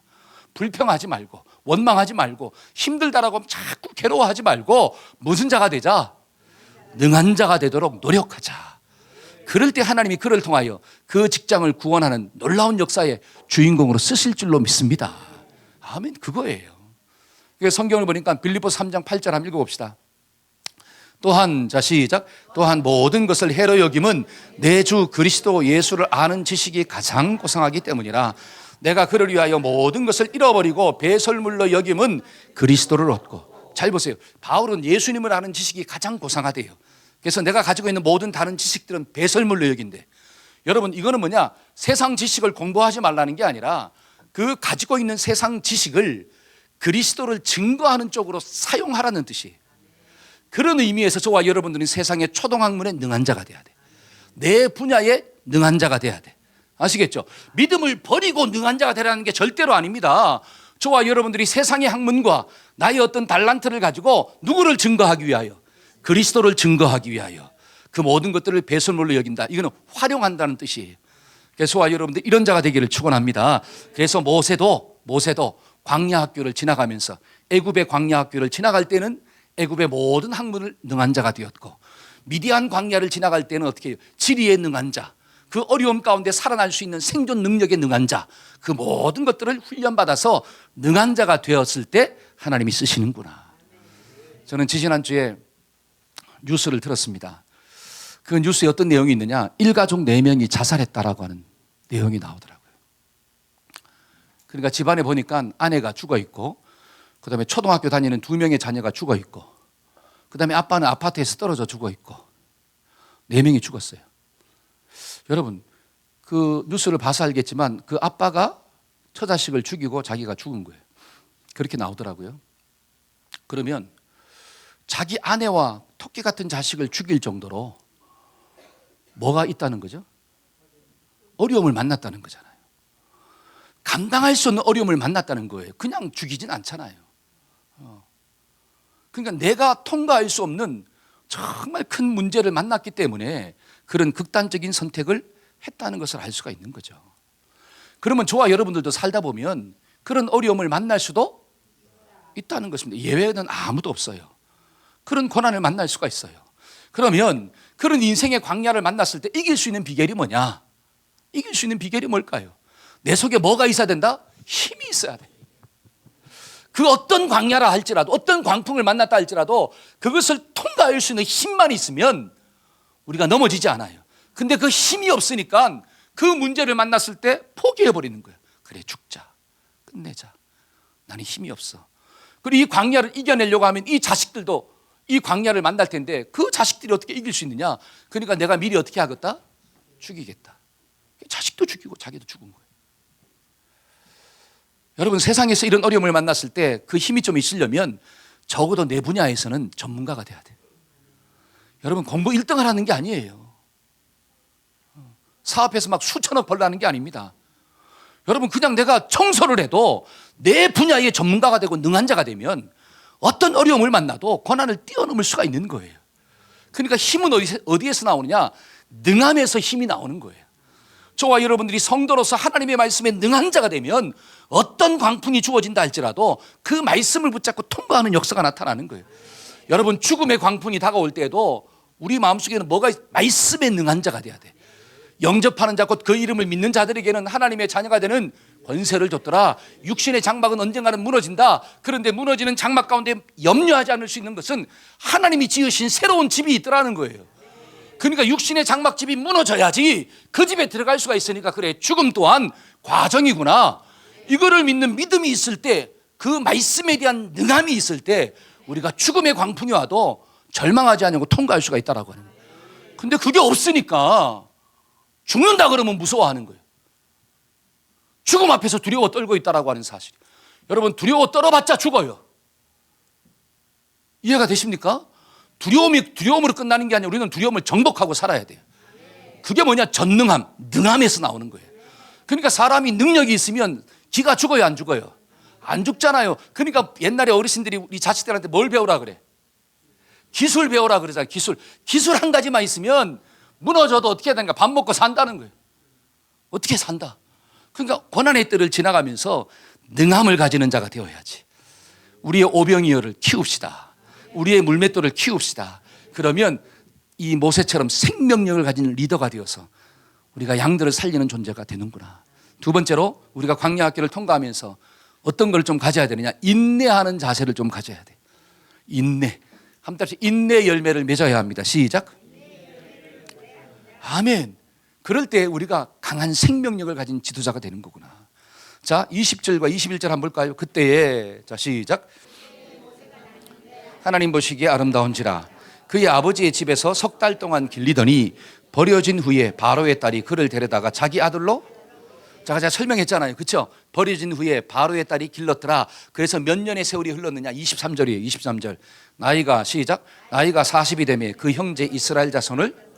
불평하지 말고, 원망하지 말고, 힘들다라고 하면 자꾸 괴로워하지 말고, 무슨 자가 되자? 능한 자가 되도록 노력하자. 그럴 때 하나님이 그를 통하여 그 직장을 구원하는 놀라운 역사의 주인공으로 쓰실 줄로 믿습니다. 아멘. 그거예요. 성경을 보니까 빌립보서 3장 8절 한번 읽어봅시다. 또한, 자 시작. 또한 모든 것을 해로 여김은 내 주 그리스도 예수를 아는 지식이 가장 고상하기 때문이라. 내가 그를 위하여 모든 것을 잃어버리고 배설물로 여김은 그리스도를 얻고. 잘 보세요. 바울은 예수님을 아는 지식이 가장 고상하대요. 그래서 내가 가지고 있는 모든 다른 지식들은 배설물로 여긴대. 여러분, 이거는 뭐냐? 세상 지식을 공부하지 말라는 게 아니라 그 가지고 있는 세상 지식을 그리스도를 증거하는 쪽으로 사용하라는 뜻이에요. 그런 의미에서 저와 여러분들은 세상의 초등학문에 능한 자가 돼야 돼. 내 분야에 능한 자가 돼야 돼. 아시겠죠? 믿음을 버리고 능한 자가 되라는 게 절대로 아닙니다. 저와 여러분들이 세상의 학문과 나의 어떤 달란트를 가지고 누구를 증거하기 위하여? 그리스도를 증거하기 위하여 그 모든 것들을 배설물로 여긴다. 이거는 활용한다는 뜻이에요. 그래서 여러분들 이런 자가 되기를 축원합니다. 그래서 모세도 광야 학교를 지나가면서 애굽의 광야 학교를 지나갈 때는 애굽의 모든 학문을 능한 자가 되었고, 미디안 광야를 지나갈 때는 어떻게 해요? 지리에 능한 자, 그 어려움 가운데 살아날 수 있는 생존 능력에 능한 자, 그 모든 것들을 훈련받아서 능한 자가 되었을 때 하나님이 쓰시는구나. 저는 지지난주에 뉴스를 들었습니다. 그 뉴스에 어떤 내용이 있느냐, 일가족 4명이 자살했다라고 하는 내용이 나오더라고요. 그러니까 집안에 보니까 아내가 죽어 있고, 그 다음에 초등학교 다니는 2명의 자녀가 죽어 있고, 그 다음에 아빠는 아파트에서 떨어져 죽어 있고, 4명이 죽었어요. 여러분, 그 뉴스를 봐서 알겠지만 그 아빠가 처자식을 죽이고 자기가 죽은 거예요. 그렇게 나오더라고요. 그러면 자기 아내와 토끼 같은 자식을 죽일 정도로 뭐가 있다는 거죠? 어려움을 만났다는 거잖아요. 감당할 수 없는 어려움을 만났다는 거예요. 그냥 죽이진 않잖아요. 그러니까 내가 통과할 수 없는 정말 큰 문제를 만났기 때문에 그런 극단적인 선택을 했다는 것을 알 수가 있는 거죠. 그러면 저와 여러분들도 살다 보면 그런 어려움을 만날 수도 있다는 것입니다. 예외는 아무도 없어요. 그런 고난을 만날 수가 있어요. 그러면 그런 인생의 광야를 만났을 때 이길 수 있는 비결이 뭐냐? 이길 수 있는 비결이 뭘까요? 내 속에 뭐가 있어야 된다? 힘이 있어야 돼. 그 어떤 광야라 할지라도, 어떤 광풍을 만났다 할지라도 그것을 통과할 수 있는 힘만 있으면 우리가 넘어지지 않아요. 근데 그 힘이 없으니까 그 문제를 만났을 때 포기해버리는 거예요. 그래, 죽자, 끝내자, 나는 힘이 없어. 그리고 이 광야를 이겨내려고 하면 이 자식들도 이 광야를 만날 텐데 그 자식들이 어떻게 이길 수 있느냐? 그러니까 내가 미리 어떻게 하겠다? 죽이겠다. 자식도 죽이고 자기도 죽은 거예요. 여러분, 세상에서 이런 어려움을 만났을 때 그 힘이 좀 있으려면 적어도 내 분야에서는 전문가가 돼야 돼요. 여러분, 공부 1등을 하는 게 아니에요. 사업에서 막 수천억 벌라는 게 아닙니다. 여러분, 그냥 내가 청소를 해도 내 분야의 전문가가 되고 능한 자가 되면 어떤 어려움을 만나도 고난을 뛰어넘을 수가 있는 거예요. 그러니까 힘은 어디에서 나오느냐? 능함에서 힘이 나오는 거예요. 저와 여러분들이 성도로서 하나님의 말씀에 능한 자가 되면 어떤 광풍이 주어진다 할지라도 그 말씀을 붙잡고 통과하는 역사가 나타나는 거예요. 여러분, 죽음의 광풍이 다가올 때에도 우리 마음속에는 뭐가 말씀에 능한 자가 돼야 돼. 영접하는 자, 곧 그 이름을 믿는 자들에게는 하나님의 자녀가 되는 권세를 줬더라. 육신의 장막은 언젠가는 무너진다. 그런데 무너지는 장막 가운데 염려하지 않을 수 있는 것은 하나님이 지으신 새로운 집이 있더라는 거예요. 그러니까 육신의 장막집이 무너져야지 그 집에 들어갈 수가 있으니까, 그래, 죽음 또한 과정이구나. 이거를 믿는 믿음이 있을 때, 그 말씀에 대한 능함이 있을 때 우리가 죽음의 광풍이 와도 절망하지 않고 통과할 수가 있다라고 하는 거예요. 근데 그게 없으니까 죽는다 그러면 무서워하는 거예요. 죽음 앞에서 두려워 떨고 있다라고 하는 사실. 여러분, 두려워 떨어봤자 죽어요. 이해가 되십니까? 두려움으로 끝나는 게 아니라 우리는 두려움을 정복하고 살아야 돼요. 그게 뭐냐? 전능함, 능함에서 나오는 거예요. 그러니까 사람이 능력이 있으면 기가 죽어요, 안 죽어요? 안 죽잖아요. 그러니까 옛날에 어르신들이 우리 자식들한테 뭘 배우라 그래? 기술 배우라 그러잖아요. 기술 한 가지만 있으면 무너져도 어떻게 해야 되는가? 밥 먹고 산다는 거예요. 어떻게 산다? 그러니까 고난의 때를 지나가면서 능함을 가지는 자가 되어야지. 우리의 오병이어를 키웁시다. 우리의 물맷돌을 키웁시다. 그러면 이 모세처럼 생명력을 가진 리더가 되어서 우리가 양들을 살리는 존재가 되는구나. 두 번째로, 우리가 광야 학교를 통과하면서 어떤 걸 좀 가져야 되느냐? 인내하는 자세를 좀 가져야 돼. 인내. 한 달씩 인내 열매를 맺어야 합니다. 시작. 아멘. 그럴 때 우리가 강한 생명력을 가진 지도자가 되는 거구나. 자, 20절과 21절 한번 볼까요? 그때에, 자, 시작. 하나님 보시기에 아름다운지라 그의 아버지의 집에서 3달 동안 길리더니 버려진 후에 바로의 딸이 그를 데려다가 자기 아들로, 제가 설명했잖아요. 그렇죠? 버려진 후에 바로의 딸이 길렀더라. 그래서 몇 년의 세월이 흘렀느냐? 23절이에요. 23절. 나이가, 시작. 나이가 40이 되매 그 형제 이스라엘 자손을,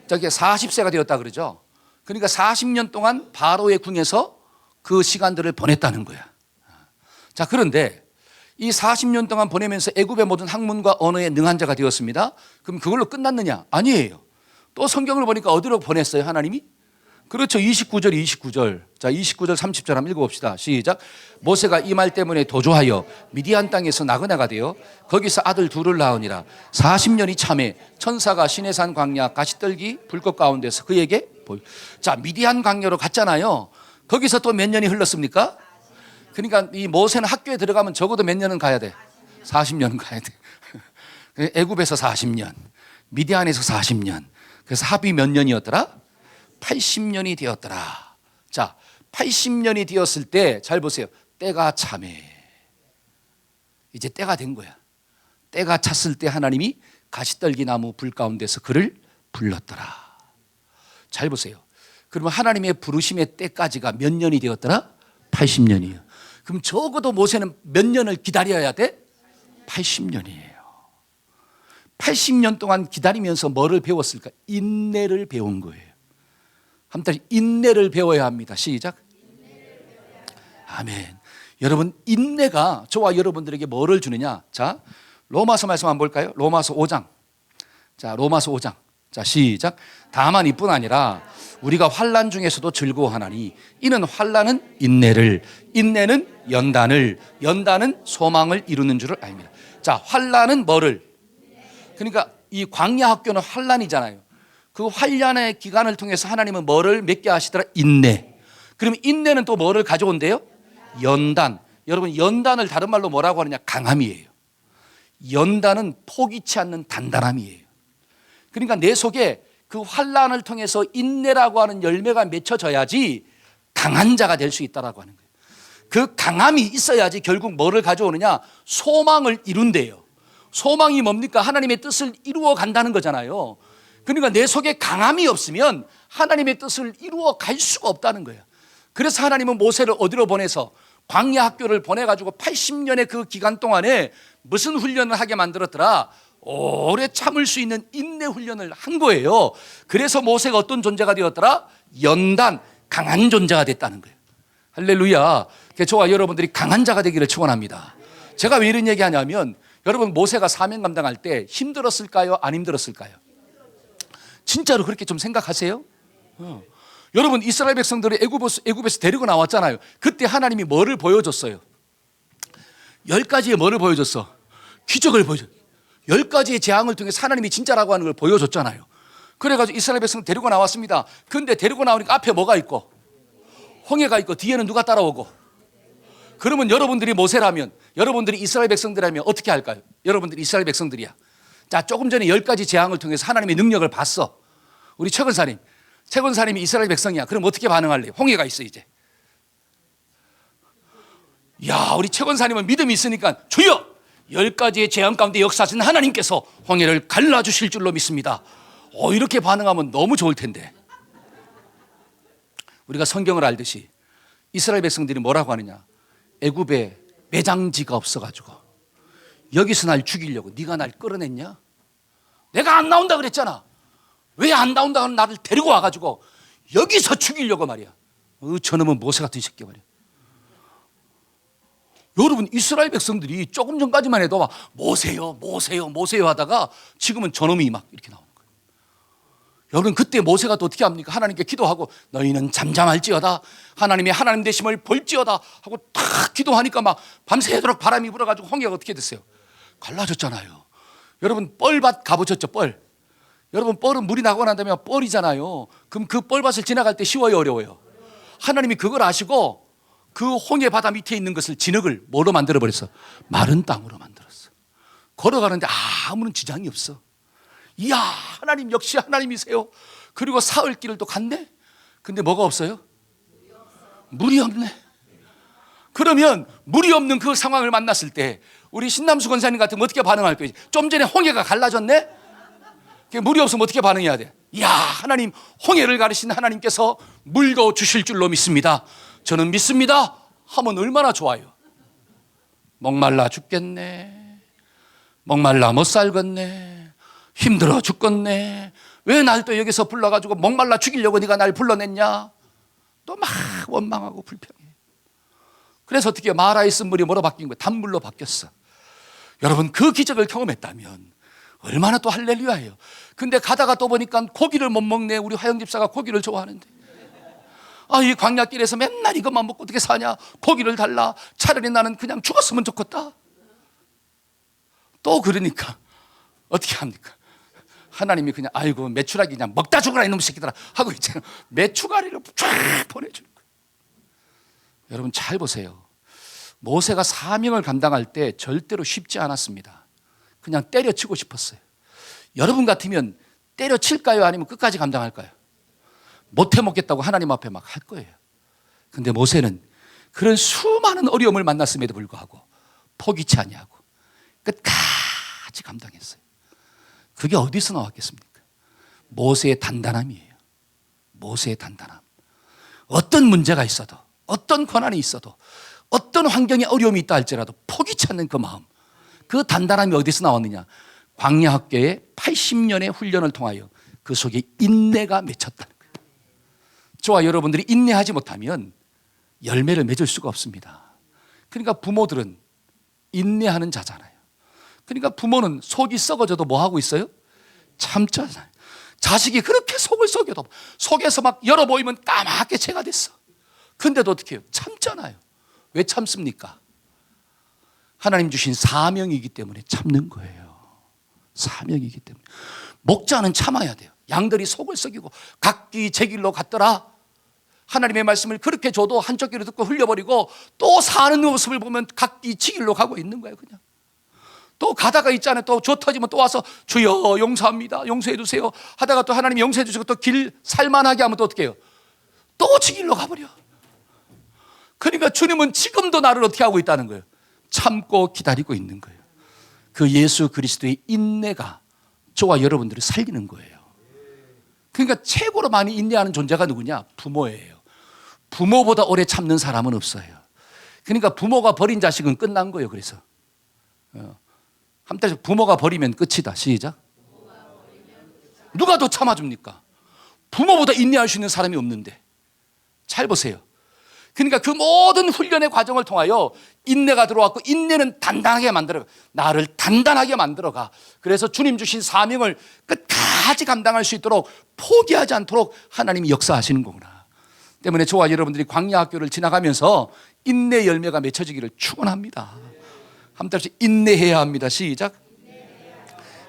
저기 40세가 되었다 그러죠. 그러니까 40년 동안 바로의 궁에서 그 시간들을 보냈다는 거야. 자, 그런데 이 40년 동안 보내면서 애굽의 모든 학문과 언어에 능한 자가 되었습니다. 그럼 그걸로 끝났느냐? 아니에요. 또 성경을 보니까 어디로 보냈어요, 하나님이? 그렇죠. 29절. 자, 29절 30절 한번 읽어봅시다. 시작. 모세가 이 말 때문에 도주하여 미디안 땅에서 나그네가 되어 거기서 아들 둘을 낳으니라. 40년이 참에 천사가 시내산 광야 가시떨기 불꽃 가운데서 그에게 자, 미디안 광야로 갔잖아요. 거기서 또 몇 년이 흘렀습니까? 그러니까 이 모세는 학교에 들어가면 적어도 몇 년은 가야 돼? 40년 가야 돼. 애굽에서 40년, 미디안에서 40년. 그래서 합이 몇 년이었더라? 80년이 되었더라. 자, 80년이 되었을 때 잘 보세요. 때가 차매. 이제 때가 된 거야. 때가 찼을 때 하나님이 가시떨기 나무 불 가운데서 그를 불렀더라. 잘 보세요. 그러면 하나님의 부르심의 때까지가 몇 년이 되었더라? 80년이에요. 그럼 적어도 모세는 몇 년을 기다려야 돼? 80년이에요. 80년 동안 기다리면서 뭐를 배웠을까? 인내를 배운 거예요. 한번 인내를 배워야 합니다. 시작. 아멘. 여러분, 인내가 저와 여러분들에게 뭐를 주느냐? 자, 로마서 말씀 한번 볼까요? 로마서 5장. 자, 로마서 5장. 자, 시작. 다만 이뿐 아니라 우리가 환난 중에서도 즐거워하나니 이는 환난은 인내를, 인내는 연단을, 연단은 소망을 이루는 줄을 압니다. 자, 환난은 뭐를? 그러니까 이 광야 학교는 환난이잖아요. 그 환난의 기간을 통해서 하나님은 뭐를 맺게 하시더라? 인내. 그럼 인내는 또 뭐를 가져온대요? 연단. 여러분, 연단을 다른 말로 뭐라고 하느냐? 강함이에요. 연단은 포기치 않는 단단함이에요. 그러니까 내 속에 그 환난을 통해서 인내라고 하는 열매가 맺혀져야지 강한 자가 될 수 있다라고 하는 거예요. 그 강함이 있어야지 결국 뭐를 가져오느냐? 소망을 이룬대요. 소망이 뭡니까? 하나님의 뜻을 이루어 간다는 거잖아요. 그러니까 내 속에 강함이 없으면 하나님의 뜻을 이루어 갈 수가 없다는 거예요. 그래서 하나님은 모세를 어디로 보내서 광야 학교를 보내가지고 80년의 그 기간 동안에 무슨 훈련을 하게 만들었더라? 오래 참을 수 있는 인내 훈련을 한 거예요. 그래서 모세가 어떤 존재가 되었더라? 연단, 강한 존재가 됐다는 거예요. 할렐루야. 저와 여러분들이 강한 자가 되기를 축원합니다. 제가 왜 이런 얘기하냐면 여러분, 모세가 사명 감당할 때 힘들었을까요? 안 힘들었을까요? 진짜로 그렇게 좀 생각하세요? 여러분, 이스라엘 백성들을 애굽에서 데리고 나왔잖아요. 그때 하나님이 뭐를 보여줬어요? 10가지의 뭐를 보여줬어? 기적을 보여줬어. 10가지의 재앙을 통해서 하나님이 진짜라고 하는 걸 보여줬잖아요. 그래가지고 이스라엘 백성 데리고 나왔습니다. 근데 데리고 나오니까 앞에 뭐가 있고? 홍해가 있고 뒤에는 누가 따라오고? 그러면 여러분들이 모세라면, 여러분들이 이스라엘 백성들이라면 어떻게 할까요? 여러분들이 이스라엘 백성들이야. 자, 조금 전에 10가지 재앙을 통해서 하나님의 능력을 봤어. 우리 최근사님이 이스라엘 백성이야. 그럼 어떻게 반응할래? 홍해가 있어 이제. 야, 우리 최근사님은 믿음이 있으니까 주여! 10가지의 재앙 가운데 역사하신 하나님께서 홍해를 갈라주실 줄로 믿습니다. 이렇게 반응하면 너무 좋을 텐데. 우리가 성경을 알듯이 이스라엘 백성들이 뭐라고 하느냐? 애굽에 매장지가 없어가지고 여기서 날 죽이려고 네가 날 끌어냈냐? 내가 안 나온다 그랬잖아. 왜 안 나온다 하는 나를 데리고 와가지고 여기서 죽이려고 말이야. 저놈은 모세 같은 새끼 말이야. 여러분, 이스라엘 백성들이 조금 전까지만 해도 막 모세요 하다가 지금은 저놈이 막 이렇게 나오는 거예요. 여러분, 그때 모세가 또 어떻게 합니까? 하나님께 기도하고 너희는 잠잠할지어다, 하나님의 하나님 되심을 볼지어다 하고 탁 기도하니까 막 밤새도록 바람이 불어가지고 홍해가 어떻게 됐어요? 갈라졌잖아요. 여러분, 뻘밭 가보셨죠? 뻘. 여러분, 뻘은 물이 나고 난 다음에 뻘이잖아요. 그럼 그 뻘밭을 지나갈 때 쉬워요, 어려워요? 하나님이 그걸 아시고 그 홍해 바다 밑에 있는 것을 진흙을 뭐로 만들어버렸어? 마른 땅으로 만들었어. 걸어가는데 아무런 지장이 없어. 이야, 하나님 역시 하나님이세요. 그리고 사흘 길을 또 갔네. 근데 뭐가 없어요? 물이 없네. 그러면 물이 없는 그 상황을 만났을 때 우리 신남수 권사님 같으면 어떻게 반응할 거예요? 좀 전에 홍해가 갈라졌네? 물이 없으면 어떻게 반응해야 돼? 이야, 하나님, 홍해를 가르신 하나님께서 물도 주실 줄로 믿습니다. 저는 믿습니다 하면 얼마나 좋아요. 목말라 죽겠네, 목말라 못 살겠네, 힘들어 죽겠네, 왜 날 또 여기서 불러가지고 목말라 죽이려고 네가 날 불러냈냐? 또 막 원망하고 불평해. 그래서 어떻게 마라의 쓴물이 뭐로 바뀐 거예요? 단물로 바뀌었어. 여러분 그 기적을 경험했다면 얼마나 또 할렐루야예요. 근데 가다가 또 보니까 고기를 못 먹네. 우리 화영 집사가 고기를 좋아하는데, 이 광야길에서 맨날 이것만 먹고 어떻게 사냐, 고기를 달라, 차라리 나는 그냥 죽었으면 좋겠다. 또 그러니까 어떻게 합니까? 하나님이 그냥 아이고 메추라기 그냥 먹다 죽으라 이놈 새끼들아 하고 있잖아요. 메추가리를 쫙 보내주는 거예요. 여러분 잘 보세요. 모세가 사명을 감당할 때 절대로 쉽지 않았습니다. 그냥 때려치고 싶었어요. 여러분 같으면 때려칠까요? 아니면 끝까지 감당할까요? 못해 먹겠다고 하나님 앞에 막 할 거예요. 근데 모세는 그런 수많은 어려움을 만났음에도 불구하고 포기치 아니하고 끝까지 감당했어요. 그게 어디서 나왔겠습니까? 모세의 단단함이에요. 모세의 단단함. 어떤 문제가 있어도, 어떤 고난이 있어도, 어떤 환경에 어려움이 있다 할지라도 포기치 않는 그 마음, 그 단단함이 어디서 나왔느냐? 광야 학교의 80년의 훈련을 통하여 그 속에 인내가 맺혔다는 거예요. 저와 여러분들이 인내하지 못하면 열매를 맺을 수가 없습니다. 그러니까 부모들은 인내하는 자잖아요. 그러니까 부모는 속이 썩어져도 뭐 하고 있어요? 참잖아요. 자식이 그렇게 속을 썩여도 속에서 막 열어 보이면 까맣게 채가 됐어. 근데도 어떻게 해요? 참잖아요. 왜 참습니까? 하나님 주신 사명이기 때문에 참는 거예요. 사명이기 때문에. 목자는 참아야 돼요. 양들이 속을 썩이고 각기 제 길로 갔더라. 하나님의 말씀을 그렇게 줘도 한쪽 귀로 듣고 흘려버리고 또 사는 모습을 보면 각기 지 길로 가고 있는 거예요. 그냥 또 가다가 있잖아요. 또 조 터지면 또 와서 주여 용서합니다, 용서해 주세요 하다가 또 하나님이 용서해 주시고 또 길 살만하게 하면 또 어떻게 해요? 또 지 길로 가버려. 그러니까 주님은 지금도 나를 어떻게 하고 있다는 거예요? 참고 기다리고 있는 거예요. 그 예수 그리스도의 인내가 저와 여러분들을 살리는 거예요. 그러니까 최고로 많이 인내하는 존재가 누구냐? 부모예요. 부모보다 오래 참는 사람은 없어요. 그러니까 부모가 버린 자식은 끝난 거예요. 그래서 한때 부모가 버리면 끝이다. 시작. 누가 더 참아줍니까? 부모보다 인내할 수 있는 사람이 없는데. 잘 보세요. 그러니까 그 모든 훈련의 과정을 통하여 인내가 들어왔고, 인내는 단단하게 만들어가, 나를 단단하게 만들어가. 그래서 주님 주신 사명을 끝까지 감당할 수 있도록 포기하지 않도록 하나님이 역사하시는 거구나. 때문에 저와 여러분들이 광야 학교를 지나가면서 인내 열매가 맺혀지기를 축원합니다. 한번 다시 인내해야 합니다. 시작.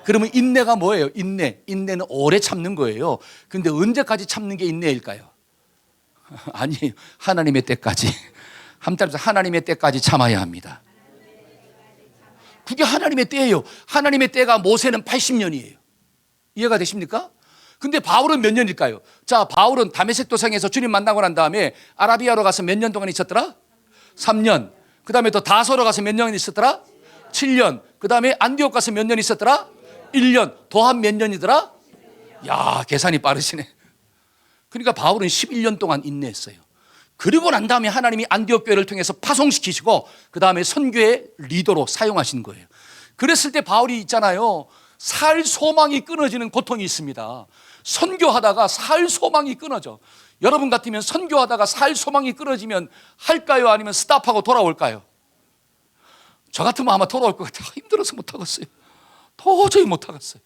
그러면 인내가 뭐예요? 인내는 오래 참는 거예요. 근데 언제까지 참는 게 인내일까요? 아니에요. 하나님의 때까지. 한번 하나님의 때까지 참아야 합니다. 그게 하나님의 때예요. 하나님의 때가 모세는 80년이에요. 이해가 되십니까? 근데 바울은 몇 년일까요? 자, 바울은 다메섹 도상에서 주님 만나고 난 다음에 아라비아로 가서 몇 년 동안 있었더라? 3년. 그 다음에 또 다소로 가서 몇 년 있었더라? 7년. 그 다음에 안디옥 가서 몇 년 있었더라? 1년. 더한 몇 년이더라? 야, 계산이 빠르시네. 그러니까 바울은 11년 동안 인내했어요. 그리고 난 다음에 하나님이 안디옥 교회를 통해서 파송시키시고 그 다음에 선교의 리더로 사용하신 거예요. 그랬을 때 바울이 있잖아요. 살 소망이 끊어지는 고통이 있습니다. 선교하다가 살 소망이 끊어져. 여러분 같으면 선교하다가 살 소망이 끊어지면 할까요? 아니면 스탑하고 돌아올까요? 저 같으면 아마 돌아올 것 같아요. 힘들어서 못하겠어요. 도저히 못하겠어요.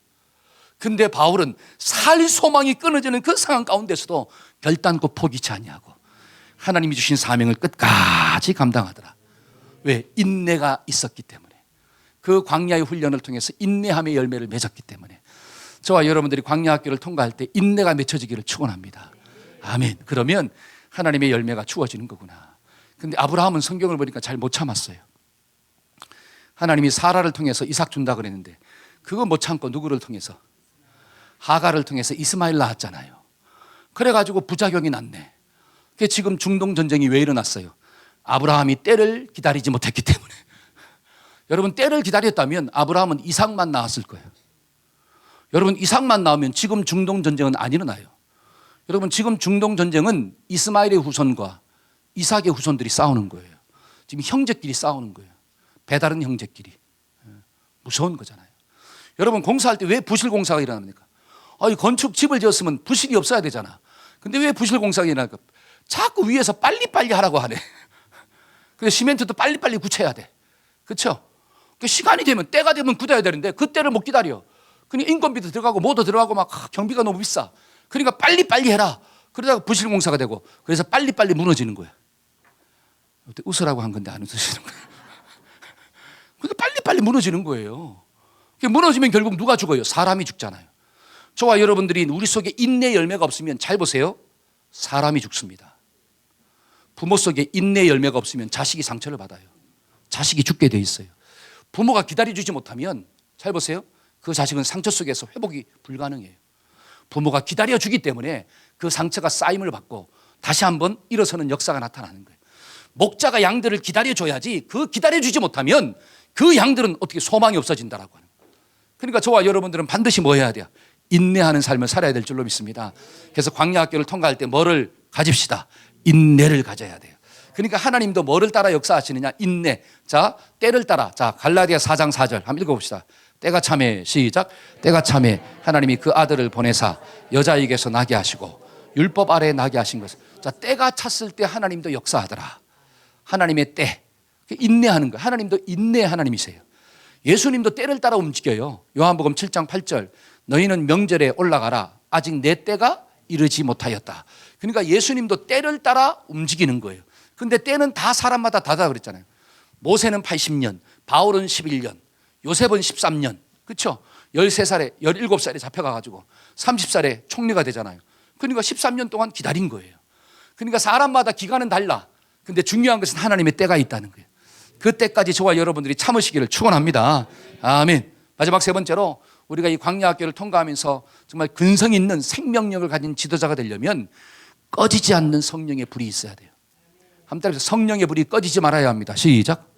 근데 바울은 살 소망이 끊어지는 그 상황 가운데서도 결단코 포기치 아니하고 하나님이 주신 사명을 끝까지 감당하더라. 왜? 인내가 있었기 때문에. 그 광야의 훈련을 통해서 인내함의 열매를 맺었기 때문에. 저와 여러분들이 광야 학교를 통과할 때 인내가 맺혀지기를 축원합니다. 아멘. 그러면 하나님의 열매가 주어지는 거구나. 근데 아브라함은 성경을 보니까 잘 못 참았어요. 하나님이 사라를 통해서 이삭 준다 그랬는데 그거 못 참고 누구를 통해서? 하가를 통해서 이스마엘 낳았잖아요. 그래가지고 부작용이 났네. 그게 지금 중동 전쟁이 왜 일어났어요? 아브라함이 때를 기다리지 못했기 때문에. 여러분 때를 기다렸다면 아브라함은 이삭만 낳았을 거예요. 여러분 이삭만 낳으면 지금 중동 전쟁은 안 일어나요. 여러분 지금 중동 전쟁은 이스마엘의 후손과 이삭의 후손들이 싸우는 거예요. 지금 형제끼리 싸우는 거예요. 배다른 형제끼리. 무서운 거잖아요. 여러분 공사할 때 왜 부실 공사가 일어납니까? 건축 집을 지었으면 부실이 없어야 되잖아. 근데 왜 부실 공사가 일어날까? 자꾸 위에서 빨리빨리 하라고 하네. 근데 시멘트도 빨리빨리 굳혀야 돼. 그렇죠? 시간이 되면, 때가 되면 굳어야 되는데 그 때를 못 기다려. 그러니까 인건비도 들어가고 뭐도 들어가고 막 경비가 너무 비싸. 그러니까 빨리빨리 해라. 그러다가 부실공사가 되고, 그래서 빨리빨리 무너지는 거야. 웃으라고 한 건데 안 웃으시는 거예요. 그러니까 빨리빨리 무너지는 거예요. 무너지면 결국 누가 죽어요? 사람이 죽잖아요. 저와 여러분들이 우리 속에 인내 열매가 없으면, 잘 보세요, 사람이 죽습니다. 부모 속에 인내 열매가 없으면 자식이 상처를 받아요. 자식이 죽게 돼 있어요. 부모가 기다려주지 못하면, 잘 보세요, 그 자식은 상처 속에서 회복이 불가능해요. 부모가 기다려주기 때문에 그 상처가 쌓임을 받고 다시 한번 일어서는 역사가 나타나는 거예요. 목자가 양들을 기다려줘야지, 그 기다려주지 못하면 그 양들은 어떻게 소망이 없어진다라고 하는 거예요. 그러니까 저와 여러분들은 반드시 뭐 해야 돼요? 인내하는 삶을 살아야 될 줄로 믿습니다. 그래서 광야학교를 통과할 때 뭐를 가집시다? 인내를 가져야 돼요. 그러니까 하나님도 뭐를 따라 역사하시느냐? 인내. 자, 때를 따라. 자, 갈라디아 4장 4절 한번 읽어봅시다. 때가 참에, 시작. 때가 참에 하나님이 그 아들을 보내사 여자에게서 나게 하시고 율법 아래에 나게 하신 것을. 자, 때가 찼을 때 하나님도 역사하더라. 하나님의 때, 인내하는 거예요. 하나님도 인내의 하나님이세요. 예수님도 때를 따라 움직여요. 요한복음 7장 8절, 너희는 명절에 올라가라. 아직 내 때가 이르지 못하였다. 그러니까 예수님도 때를 따라 움직이는 거예요. 근데 때는 다 사람마다 다르다 그랬잖아요. 모세는 80년, 바울은 11년, 요셉은 13년. 그렇죠? 13살에 17살에 잡혀가가지고 30살에 총리가 되잖아요. 그러니까 13년 동안 기다린 거예요. 그러니까 사람마다 기간은 달라. 근데 중요한 것은 하나님의 때가 있다는 거예요. 그 때까지 저와 여러분들이 참으시기를 축원합니다. 아멘. 마지막 세 번째로, 우리가 이 광야학교를 통과하면서 정말 근성 있는 생명력을 가진 지도자가 되려면 꺼지지 않는 성령의 불이 있어야 돼요. 한번 따라서 성령의 불이 꺼지지 말아야 합니다. 시작.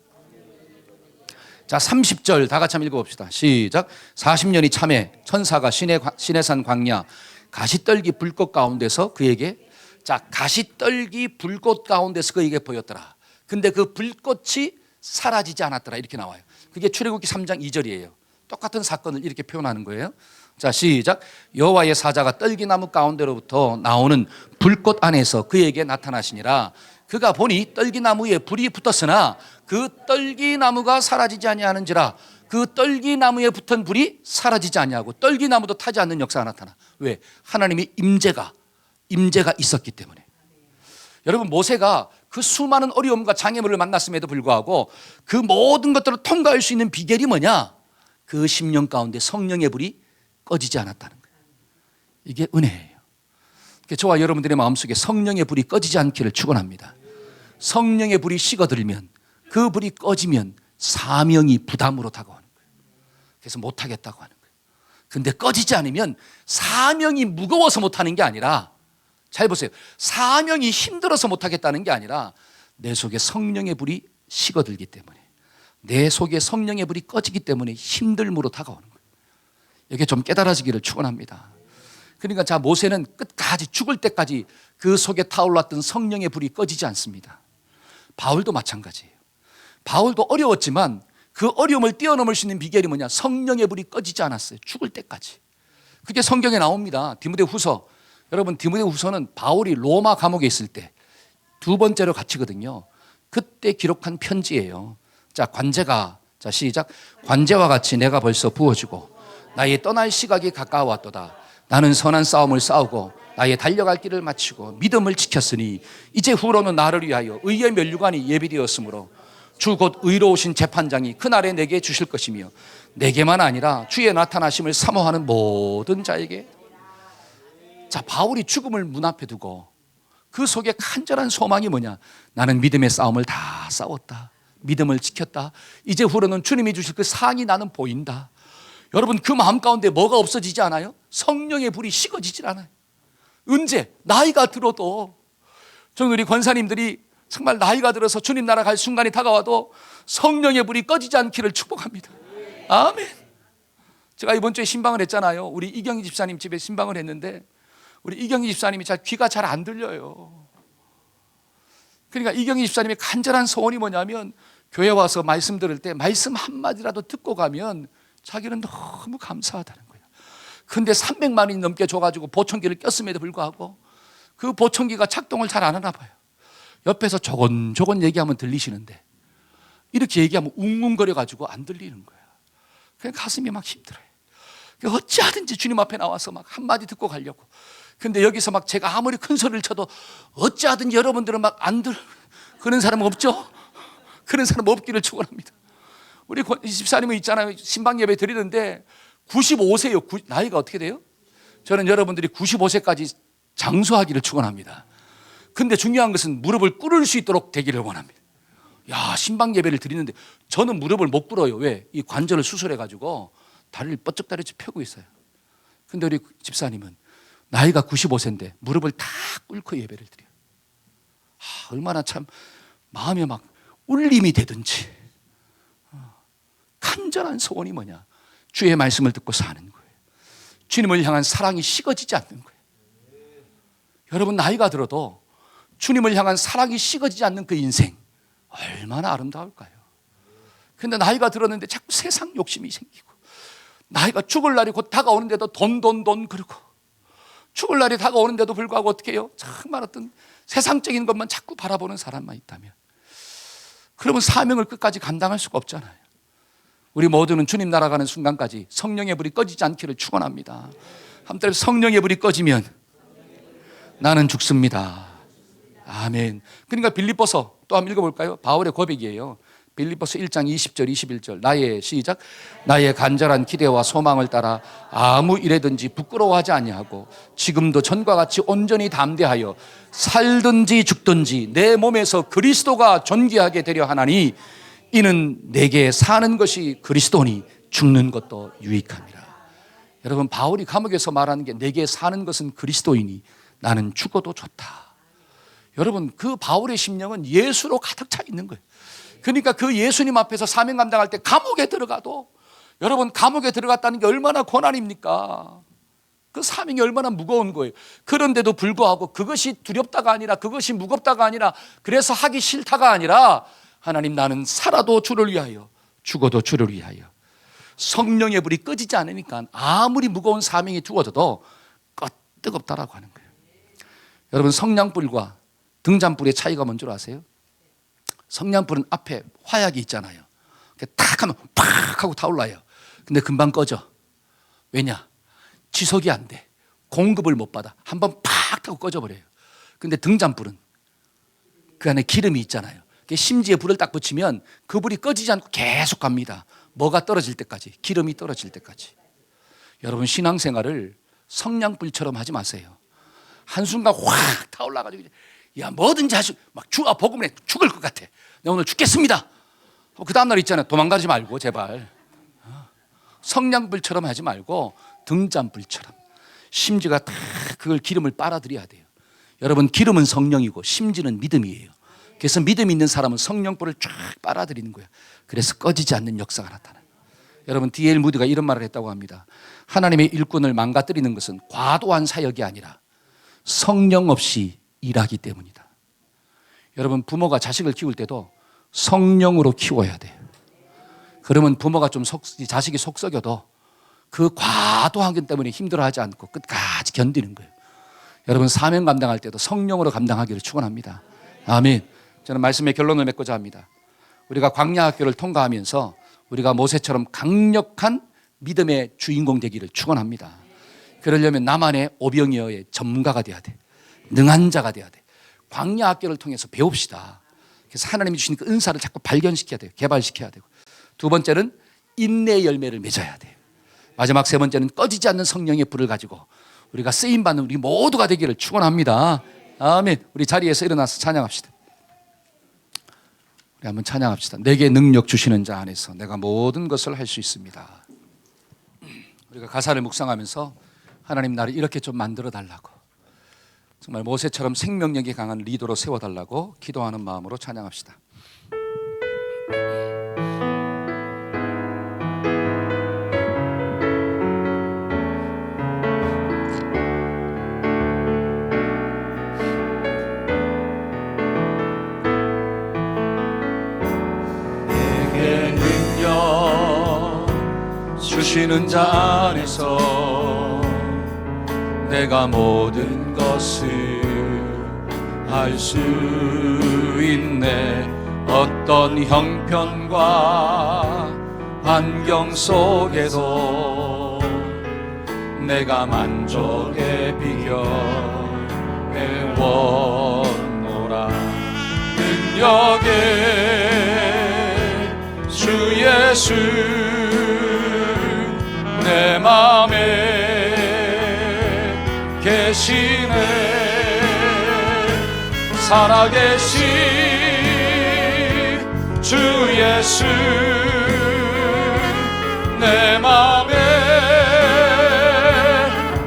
자, 30절 다 같이 한번 읽어봅시다. 시작. 40년이 참에 천사가 시내산 광야 가시떨기 불꽃 가운데서 그에게, 자, 가시떨기 불꽃 가운데서 그에게 보였더라. 근데 그 불꽃이 사라지지 않았더라, 이렇게 나와요. 그게 출애굽기 3장 2절이에요. 똑같은 사건을 이렇게 표현하는 거예요. 자, 시작. 여호와의 사자가 떨기나무 가운데로부터 나오는 불꽃 안에서 그에게 나타나시니라. 그가 보니 떨기나무에 불이 붙었으나 그 떨기나무가 사라지지 아니하는지라. 그 떨기나무에 붙은 불이 사라지지 아니하고 떨기나무도 타지 않는 역사가 나타나. 왜? 하나님의 임재가 있었기 때문에. 여러분, 모세가 그 수많은 어려움과 장애물을 만났음에도 불구하고 그 모든 것들을 통과할 수 있는 비결이 뭐냐? 그 심령 가운데 성령의 불이 꺼지지 않았다는 거예요. 이게 은혜예요. 저와 여러분들의 마음속에 성령의 불이 꺼지지 않기를 축원합니다. 성령의 불이 식어들면, 그 불이 꺼지면 사명이 부담으로 다가오는 거예요. 그래서 못하겠다고 하는 거예요. 근데 꺼지지 않으면 사명이 무거워서 못하는 게 아니라, 잘 보세요, 사명이 힘들어서 못하겠다는 게 아니라 내 속에 성령의 불이 식어들기 때문에, 내 속에 성령의 불이 꺼지기 때문에 힘듦으로 다가오는 거예요. 이게 좀 깨달아지기를 축원합니다. 그러니까 자, 모세는 끝까지 죽을 때까지 그 속에 타올랐던 성령의 불이 꺼지지 않습니다. 바울도 마찬가지예요. 바울도 어려웠지만 그 어려움을 뛰어넘을 수 있는 비결이 뭐냐? 성령의 불이 꺼지지 않았어요. 죽을 때까지. 그게 성경에 나옵니다. 디모데후서. 여러분, 디모데후서는 바울이 로마 감옥에 있을 때 두 번째로 갇히거든요. 그때 기록한 편지예요. 자, 관제가, 자, 시작. 관제와 같이 내가 벌써 부어지고 나의 떠날 시각이 가까워왔도다. 나는 선한 싸움을 싸우고 나의 달려갈 길을 마치고 믿음을 지켰으니 이제 후로는 나를 위하여 의의 면류관이 예비되었으므로 주 곧 의로우신 재판장이 그날에 내게 주실 것이며 내게만 아니라 주의 나타나심을 사모하는 모든 자에게. 자, 바울이 죽음을 문 앞에 두고 그 속에 간절한 소망이 뭐냐? 나는 믿음의 싸움을 다 싸웠다. 믿음을 지켰다. 이제 후로는 주님이 주실 그 상이 나는 보인다. 여러분, 그 마음 가운데 뭐가 없어지지 않아요? 성령의 불이 식어지질 않아요. 언제? 나이가 들어도. 저는 우리 권사님들이 정말 나이가 들어서 주님 나라 갈 순간이 다가와도 성령의 불이 꺼지지 않기를 축복합니다. 아멘. 제가 이번 주에 신방을 했잖아요. 우리 이경희 집사님 집에 신방을 했는데 우리 이경희 집사님이 귀가 잘 안 들려요. 그러니까 이경희 집사님의 간절한 소원이 뭐냐면 교회 와서 말씀 들을 때 말씀 한마디라도 듣고 가면 자기는 너무 감사하다는 거예요. 그런데 300만 원이 넘게 줘가지고 보청기를 꼈음에도 불구하고 그 보청기가 작동을 잘 안 하나 봐요. 옆에서 조곤조곤 얘기하면 들리시는데 이렇게 얘기하면 웅웅거려가지고 안 들리는 거야. 그냥 가슴이 막 힘들어요. 어찌하든지 주님 앞에 나와서 막 한마디 듣고 가려고. 근데 여기서 막 제가 아무리 큰 소리를 쳐도 어찌하든지 여러분들은 막 안 그런 사람 없죠? 그런 사람 없기를 축원합니다. 우리 집사님은 있잖아요. 신방 예배 드리는데 95세요. 나이가 어떻게 돼요? 저는 여러분들이 95세까지 장수하기를 축원합니다. 근데 중요한 것은 무릎을 꿇을 수 있도록 되기를 원합니다. 야, 신방 예배를 드리는데 저는 무릎을 못 꿇어요. 왜? 이 관절을 수술해가지고 다리를 뻗쩍다리치 펴고 있어요. 근데 우리 집사님은 나이가 95세인데 무릎을 다 꿇고 예배를 드려요. 얼마나 참 마음에 막 울림이 되든지. 간절한 소원이 뭐냐? 주의 말씀을 듣고 사는 거예요. 주님을 향한 사랑이 식어지지 않는 거예요. 여러분, 나이가 들어도 주님을 향한 사랑이 식어지지 않는 그 인생 얼마나 아름다울까요? 근데 나이가 들었는데 자꾸 세상 욕심이 생기고, 나이가 죽을 날이 곧 다가오는데도 돈 그러고, 죽을 날이 다가오는데도 불구하고 어떻게 해요? 정말 어떤 세상적인 것만 자꾸 바라보는 사람만 있다면, 그러면 사명을 끝까지 감당할 수가 없잖아요. 우리 모두는 주님 날아가는 순간까지 성령의 불이 꺼지지 않기를 축원합니다. 한번 성령의 불이 꺼지면 나는 죽습니다. 아멘. 그러니까 빌립보서 또 한번 읽어볼까요? 바울의 고백이에요. 빌립보서 1장 20절 21절. 나의 간절한 기대와 소망을 따라 아무 일에든지 부끄러워하지 아니하고 지금도 전과 같이 온전히 담대하여 살든지 죽든지 내 몸에서 그리스도가 존귀하게 되려 하나니 이는 내게 사는 것이 그리스도니 죽는 것도 유익함이라. 여러분, 바울이 감옥에서 말하는 게 내게 사는 것은 그리스도이니 나는 죽어도 좋다. 여러분, 그 바울의 심령은 예수로 가득 차 있는 거예요. 그러니까 그 예수님 앞에서 사명 감당할 때 감옥에 들어가도, 여러분, 감옥에 들어갔다는 게 얼마나 고난입니까? 그 사명이 얼마나 무거운 거예요. 그런데도 불구하고 그것이 두렵다가 아니라, 그것이 무겁다가 아니라, 그래서 하기 싫다가 아니라, 하나님, 나는 살아도 주를 위하여 죽어도 주를 위하여. 성령의 불이 꺼지지 않으니까 아무리 무거운 사명이 주어져도 뜨겁다라고 하는 거예요. 여러분, 성냥불과 등잔불의 차이가 뭔 줄 아세요? 성냥불은 앞에 화약이 있잖아요. 탁 하면 팍 하고 타올라요. 근데 금방 꺼져. 왜냐? 지속이 안 돼. 공급을 못 받아. 한번 팍 하고 꺼져버려요. 근데 등잔불은 그 안에 기름이 있잖아요. 심지에 불을 딱 붙이면 그 불이 꺼지지 않고 계속 갑니다. 뭐가 떨어질 때까지, 기름이 떨어질 때까지. 여러분, 신앙생활을 성냥불처럼 하지 마세요. 한순간 확 타올라가지고, 야, 뭐든지 하시고, 막 복음을 해. 죽을 것 같아. 내가 오늘 죽겠습니다. 그 다음날 있잖아요. 도망가지 말고, 제발. 성냥불처럼 하지 말고 등잔불처럼 심지가 다 그걸 기름을 빨아들여야 돼요. 여러분, 기름은 성령이고 심지는 믿음이에요. 그래서 믿음 있는 사람은 성령불을 쫙 빨아들이는 거예요. 그래서 꺼지지 않는 역사가 나타나요. 여러분, D.L. 무디가 이런 말을 했다고 합니다. 하나님의 일꾼을 망가뜨리는 것은 과도한 사역이 아니라 성령 없이 일하기 때문이다. 여러분, 부모가 자식을 키울 때도 성령으로 키워야 돼요. 그러면 부모가 좀 자식이 속 썩여도 그 과도한 것 때문에 힘들어하지 않고 끝까지 견디는 거예요. 여러분, 사명 감당할 때도 성령으로 감당하기를 축원합니다. 아멘. 저는 말씀의 결론을 맺고자 합니다. 우리가 광야학교를 통과하면서 우리가 모세처럼 강력한 믿음의 주인공 되기를 축원합니다. 그러려면 나만의 오병이어의 전문가가 돼야 돼. 능한 자가 돼야 돼. 광야학교를 통해서 배웁시다. 그래서 하나님이 주신 그 은사를 자꾸 발견시켜야 돼요. 개발시켜야 되고. 두 번째는 인내의 열매를 맺어야 돼요. 마지막 세 번째는 꺼지지 않는 성령의 불을 가지고 우리가 쓰임받는 우리 모두가 되기를 축원합니다. 아멘. 우리 자리에서 일어나서 찬양합시다. 우리 한번 찬양합시다. 내게 능력 주시는 자 안에서 내가 모든 것을 할 수 있습니다. 우리가 가사를 묵상하면서 하나님, 나를 이렇게 좀 만들어 달라고, 정말 모세처럼 생명력이 강한 리더로 세워달라고 기도하는 마음으로 찬양합시다. 주시는 자 안에서 내가 모든 것을 알 수 있네. 어떤 형편과 환경 속에도 내가 만족의 비결에 원노라. 능력의 주 예수 내 맘에 계시네. 살아계신 주 예수 내 맘에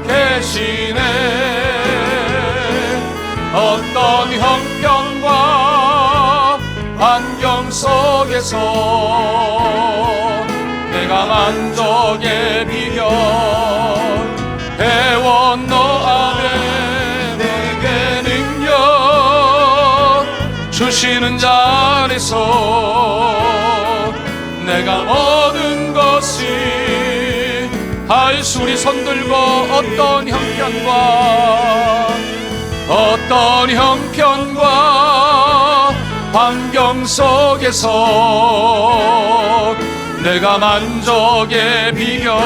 계시네. 어떤 형편과 환경 속에서 내가 만족의 비결 회원 너 안에 내게 능력 주시는 자 안에서 내가 모든 것이 할 수. 우리 손들고 어떤 형편과 환경 속에서 내가 만족의 비결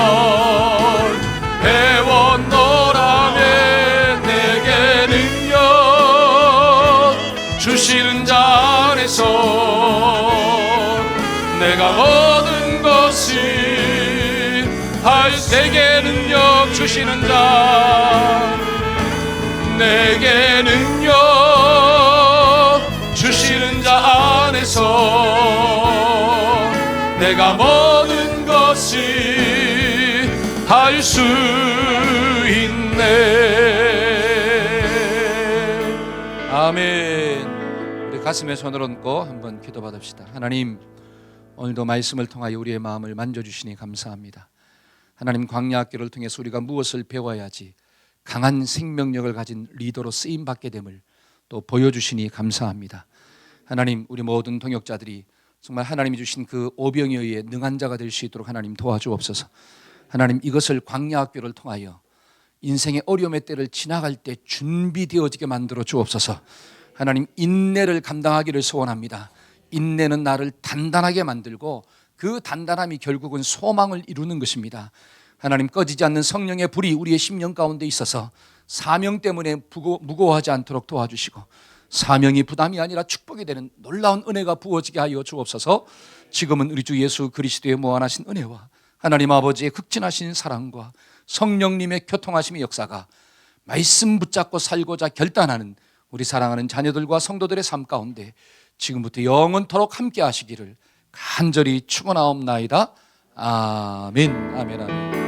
회원 너라면 내게 능력 주시는 자 안에서 내가 모든 것이 할. 내게 능력 주시는 자 내게 능력 주시는 자 안에서 내가 모든 것이 할 수 있네. 아멘. 우리 가슴에 손을 얹고 한번 기도 받읍시다. 하나님, 오늘도 말씀을 통하여 우리의 마음을 만져주시니 감사합니다. 하나님, 광야학교를 통해서 우리가 무엇을 배워야지 강한 생명력을 가진 리더로 쓰임받게 됨을 또 보여주시니 감사합니다. 하나님, 우리 모든 동역자들이 정말 하나님이 주신 그 오병이에 의해 능한 자가 될 수 있도록 하나님 도와주옵소서. 하나님, 이것을 광야학교를 통하여 인생의 어려움의 때를 지나갈 때 준비되어지게 만들어 주옵소서. 하나님, 인내를 감당하기를 소원합니다. 인내는 나를 단단하게 만들고 그 단단함이 결국은 소망을 이루는 것입니다. 하나님, 꺼지지 않는 성령의 불이 우리의 심령 가운데 있어서 사명 때문에 무거워하지 않도록 도와주시고 사명이 부담이 아니라 축복이 되는 놀라운 은혜가 부어지게 하여 주옵소서. 지금은 우리 주 예수 그리스도의 무한하신 은혜와 하나님 아버지의 극진하신 사랑과 성령님의 교통하심의 역사가 말씀 붙잡고 살고자 결단하는 우리 사랑하는 자녀들과 성도들의 삶 가운데 지금부터 영원토록 함께 하시기를 간절히 축원하옵나이다. 아멘, 아멘, 아멘.